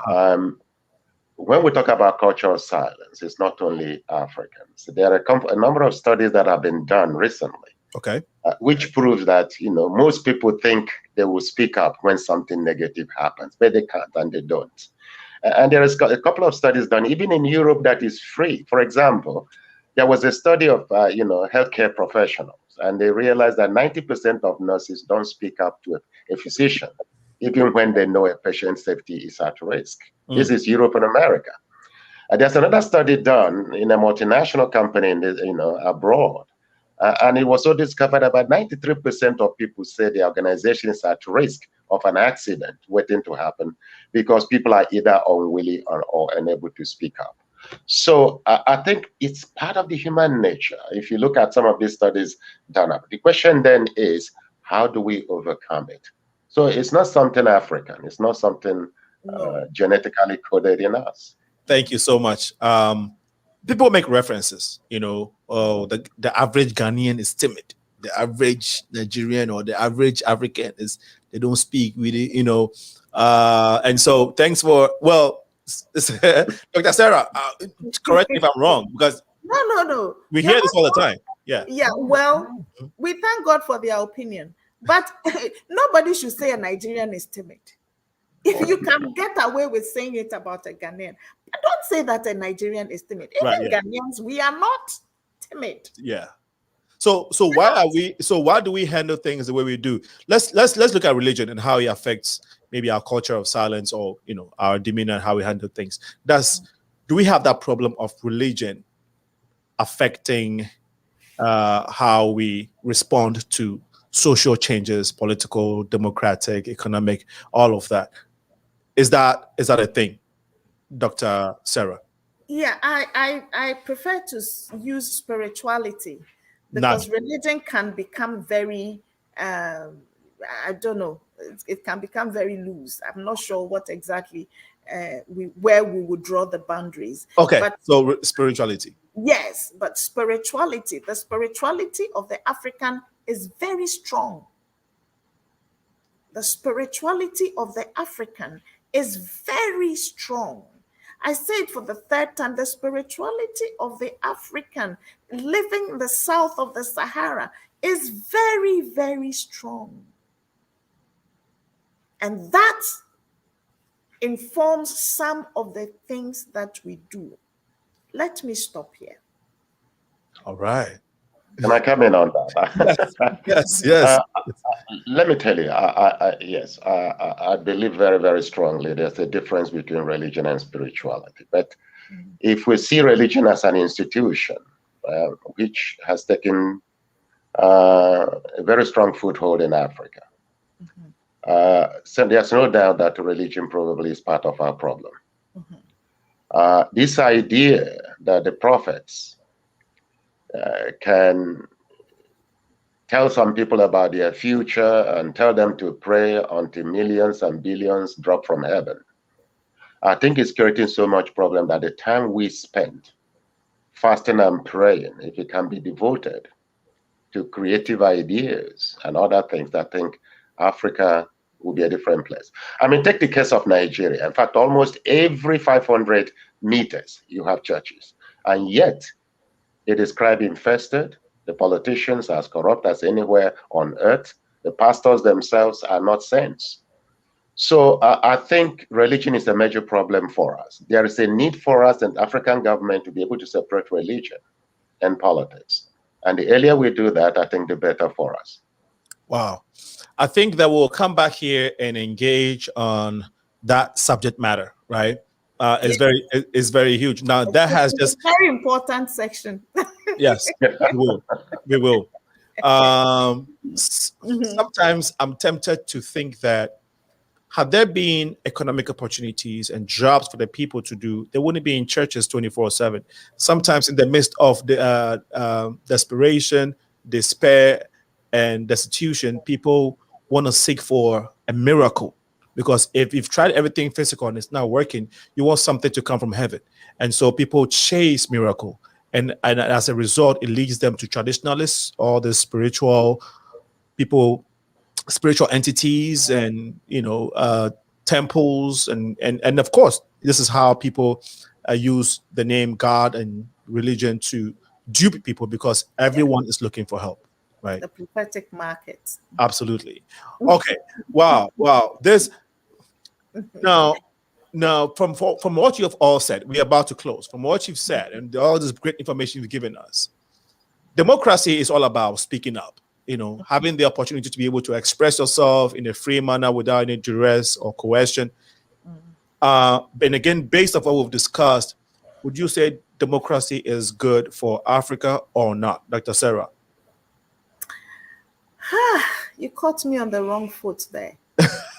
When we talk about cultural silence, it's not only Africans. There are a number of studies that have been done recently, which proves that most people think they will speak up when something negative happens, but they can't and they don't. And there is a couple of studies done even in Europe that is free. For example, there was a study of healthcare professionals, and they realized that 90% of nurses don't speak up to a physician, even when they know a patient's safety is at risk. This is Europe and America. There's another study done in a multinational company abroad, and it was so discovered about 93% of people say the organization is at risk of an accident waiting to happen because people are either unwilling or unable to speak up. So I think it's part of the human nature. If you look at some of these studies done up, the question then is, how do we overcome it? So it's not something African. It's not something genetically coded in us. Thank you so much. People make references, the average Ghanaian is timid. The average Nigerian or the average African they don't speak really, and so thanks for, Dr. Sarah, correct me if I'm wrong, because no, we hear this all the time. Well, we thank God for their opinion, but nobody should say a Nigerian is timid. If you can get away with saying it about a Ghanaian, don't say that a Nigerian is timid. Even Ghanaians, we are not timid. So why do we handle things the way we do? Let's look at religion and how it affects maybe our culture of silence, or our demeanor, how we handle things. Do we have that problem of religion affecting how we respond to social changes, political, democratic, economic, all of that? Is that a thing, Dr. Sarah? Yeah, I prefer to use spirituality, because religion can become very, I don't know, it can become very loose. I'm not sure what exactly where we would draw the boundaries. Okay, but so spirituality. Yes, but spirituality, the spirituality of the African is very strong. The spirituality of the African is very strong. I say it for the third time, the spirituality of the African living in the south of the Sahara is very, very strong. And that informs some of the things that we do. Let me stop here. All right. Can I come in on that? Yes. Let me tell you, yes, I believe very, very strongly there's a difference between religion and spirituality. But if we see religion as an institution, which has taken a very strong foothold in Africa, so there's no doubt that religion probably is part of our problem. This idea that the prophets can tell some people about their future and tell them to pray until millions and billions drop from heaven, I think it's creating so much problem that the time we spend fasting and praying, if it can be devoted to creative ideas and other things, I think Africa will be a different place. I mean, take the case of Nigeria. In fact, almost every 500 meters, you have churches. And yet, it is crime infested. The politicians are as corrupt as anywhere on earth. The pastors themselves are not saints. So I think religion is a major problem for us. There is a need for us and African government to be able to separate religion and politics. And the earlier we do that, I think the better for us. Wow. I think that we'll come back here and engage on that subject matter, right? It's very huge. Now that has just a very important section. Yes, we will. Sometimes I'm tempted to think that had there been economic opportunities and jobs for the people to do, they wouldn't be in churches 24/7. Sometimes in the midst of the desperation, despair, and destitution, people want to seek for a miracle. Because if you've tried everything physical and it's not working, you want something to come from heaven. And so people chase miracle. And as a result, it leads them to traditionalists, all the spiritual people, spiritual entities, and temples, and of course, this is how people use the name God and religion to dupe people, because everyone is looking for help, right? The prophetic market. Absolutely. Okay. Wow. This now. From what you have all said, we're about to close. From what you've said and all this great information you've given us, democracy is all about speaking up, having the opportunity to be able to express yourself in a free manner without any duress or coercion. And again, based on what we've discussed, would you say democracy is good for Africa or not, Dr. Sarah? You caught me on the wrong foot there.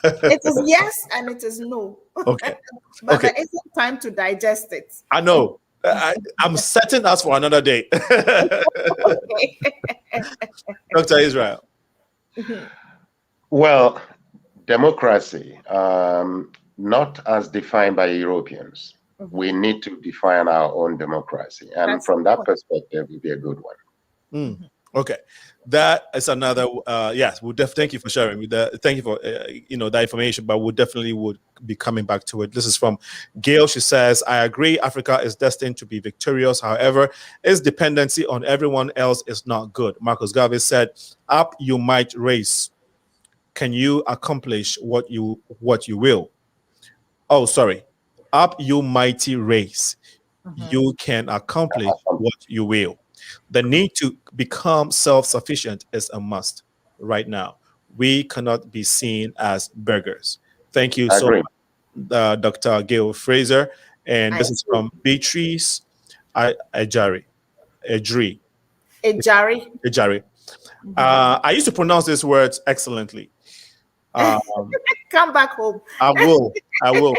It is yes and it is no. Okay. But there isn't time to digest it. I know. I'm setting us for another day. Dr. Israel. Well, democracy, not as defined by Europeans. We need to define our own democracy. And from that perspective, it would be a good one. Okay, that is another. Yes, we'll thank you for sharing. Thank you for that information. But we definitely would be coming back to it. This is from Gail. She says, "I agree. Africa is destined to be victorious. However, its dependency on everyone else is not good." Marcus Garvey said, "Up you might race. Can you accomplish what you will?" Oh, sorry. Up you mighty race. You can accomplish what you will. The need to become self-sufficient is a must right now. We cannot be seen as beggars. Thank you I so agree. much, Dr. Gail Fraser. And this is from Beatrice Ejari. Ejari. Ejari. I used to pronounce these words excellently. Come back home. I will.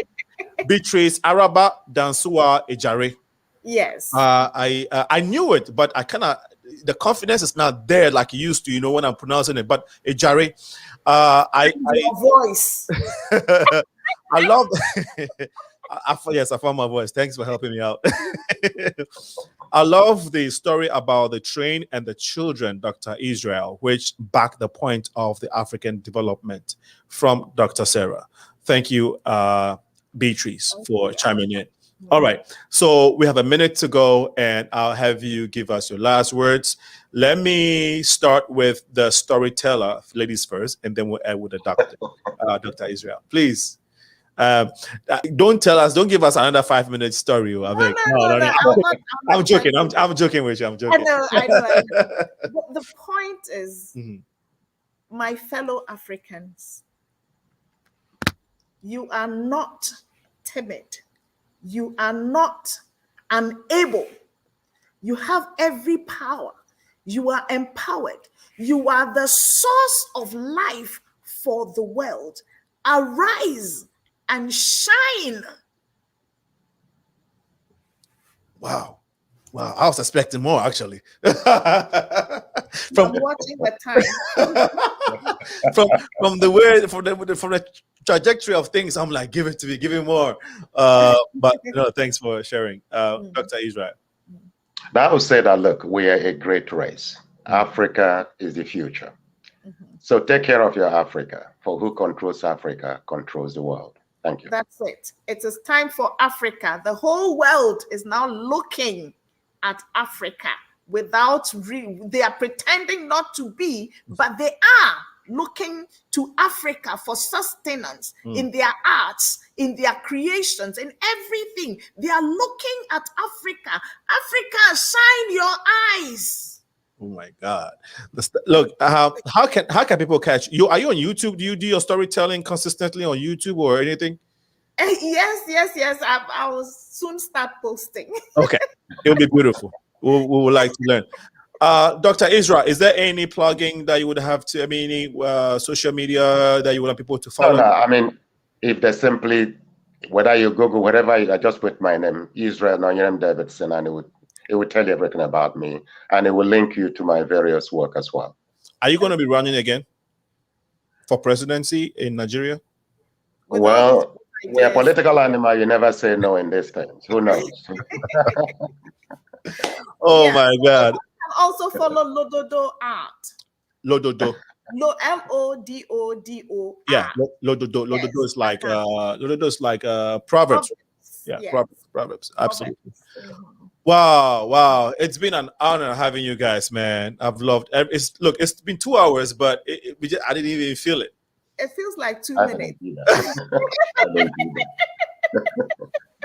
Beatrice Araba Dansua Ejari. Yes. I knew it, but I kind of, the confidence is not there like it used to, you know, when I'm pronouncing it. But Ejari, your voice. I love. Yes, I found my voice. Thanks for helping me out. I love the story about the train and the children, Dr. Israel, which back the point of the African development from Dr. Sarah. Thank you, Beatrice, for chiming in. All right, so we have a minute to go, and I'll have you give us your last words. Let me start with the storyteller, ladies first, and then we'll end with the doctor, Dr. Israel. Please. Don't give us another 5-minute story. No. I'm joking. I'm joking with you. I'm joking. I know. The point is, my fellow Africans, you are not timid. You are not unable. You have every power. You are empowered. You are the source of life for the world. Arise and shine. Wow. I was expecting more, actually. From watching the time. from the word, from the trajectory of things, I'm like, give it to me, give me more. But no, thanks for sharing, Dr. Israel. I would say that, look, we are a great race. Africa is the future. So take care of your Africa. For who controls Africa controls the world. Thank you. That's it. It is time for Africa. The whole world is now looking at Africa without they are pretending not to be, but they are looking to Africa for sustenance in their arts, in their creations, in everything. They are looking at Africa. Africa, shine your eyes. Oh my God! Look, how can people catch you? Are you on YouTube? Do you do your storytelling consistently on YouTube or anything? Yes. I will soon start posting. Okay, it'll be beautiful. We would like to learn. Dr. Israel, is there any plugging that you would have to? I mean, any social media that you want people to follow? No. I mean, if they simply, whether you Google whatever, I just put my name, Israel NONYEREM Davidson, and it would tell you everything about me, and it will link you to my various work as well. Are you going to be running again for presidency in Nigeria? Well, we are political animal. You never say no in these times. Who knows? Oh my God! And also follow LODODO Art. LODODO. LODODO. Yeah, LODODO. LODODO is like LODODO is like Proverbs. Yeah, yes. Proverbs. Absolutely. Wow. It's been an honor having you guys, man. I've loved it's been 2 hours, but I didn't even feel it. It feels like 2 minutes.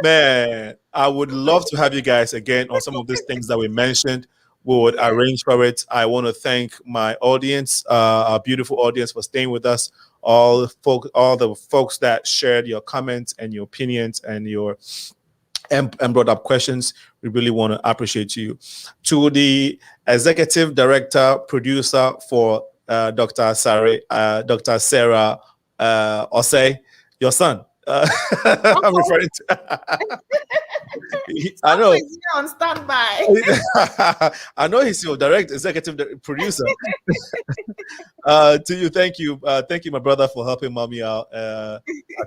Man, I would love to have you guys again on some of these things that we mentioned. We would arrange for it. I want to thank my audience, our beautiful audience, for staying with us. All the folks that shared your comments and your opinions and your and brought up questions. We really want to appreciate you. To the executive director, producer for Dr. Sarah OSSEI, your son. I'm referring to. I know. He's on standby. I know he's your executive producer. To you, thank you, my brother, for helping mommy out. I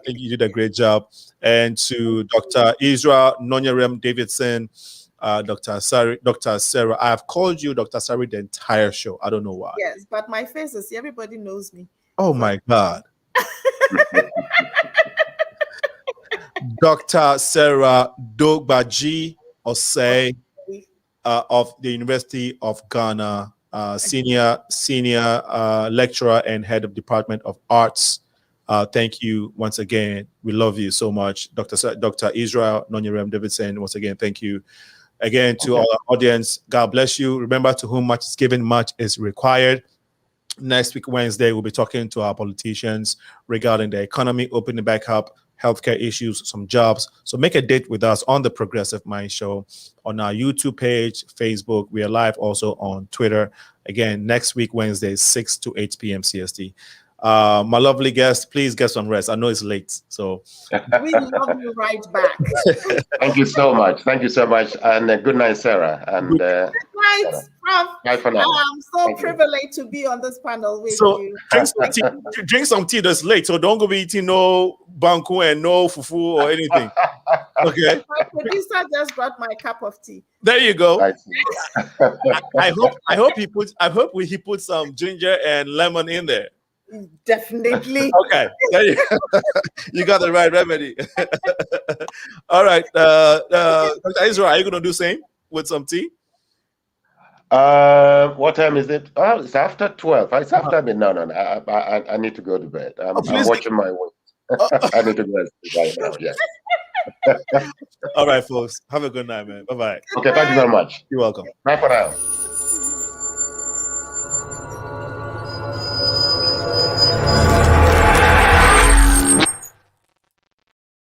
think you did a great job. And to Dr. Israel NONYEREM Davidson, Dr. Sarah. I have called you Dr. Sarah the entire show. I don't know why. Yes, but my face is everybody knows me. Oh my God. Dr. Sarah DORGBADZI OSSEI of the University of Ghana, senior lecturer and head of Department of Arts. Thank you once again. We love you so much. Dr. Israel NONYEREM Davidson, once again, thank you. Again, to all our audience, God bless you. Remember, to whom much is given, much is required. Next week, Wednesday, we'll be talking to our politicians regarding the economy opening back up, healthcare issues, some jobs. So make a date with us on the Progressive Mind Show on our YouTube page, Facebook. We are live also on Twitter. Again, next week, Wednesday, 6 to 8 p.m. CST. My lovely guest, please get some rest. I know it's late. So we love you right back. Thank you so much. Thank you so much. And good night, Sarah. And good night, Prof. bye for now. I'm so privileged to be on this panel with you. Drink some tea that's late. So don't go be eating no banku and no fufu or anything. Okay. My producer just brought my cup of tea. There you go. I hope he put some ginger and lemon in there. Definitely. Okay. There you got the right remedy. All right. Dr. Israel, are you going to do the same with some tea? What time is it? Oh, it's after 12. It's after me. No. I need to go to bed. I'm watching my weight. I need to rest right now. Yes. All right, folks. Have a good night, man. Bye-bye. Okay, thank you very much. You're welcome. Bye for now.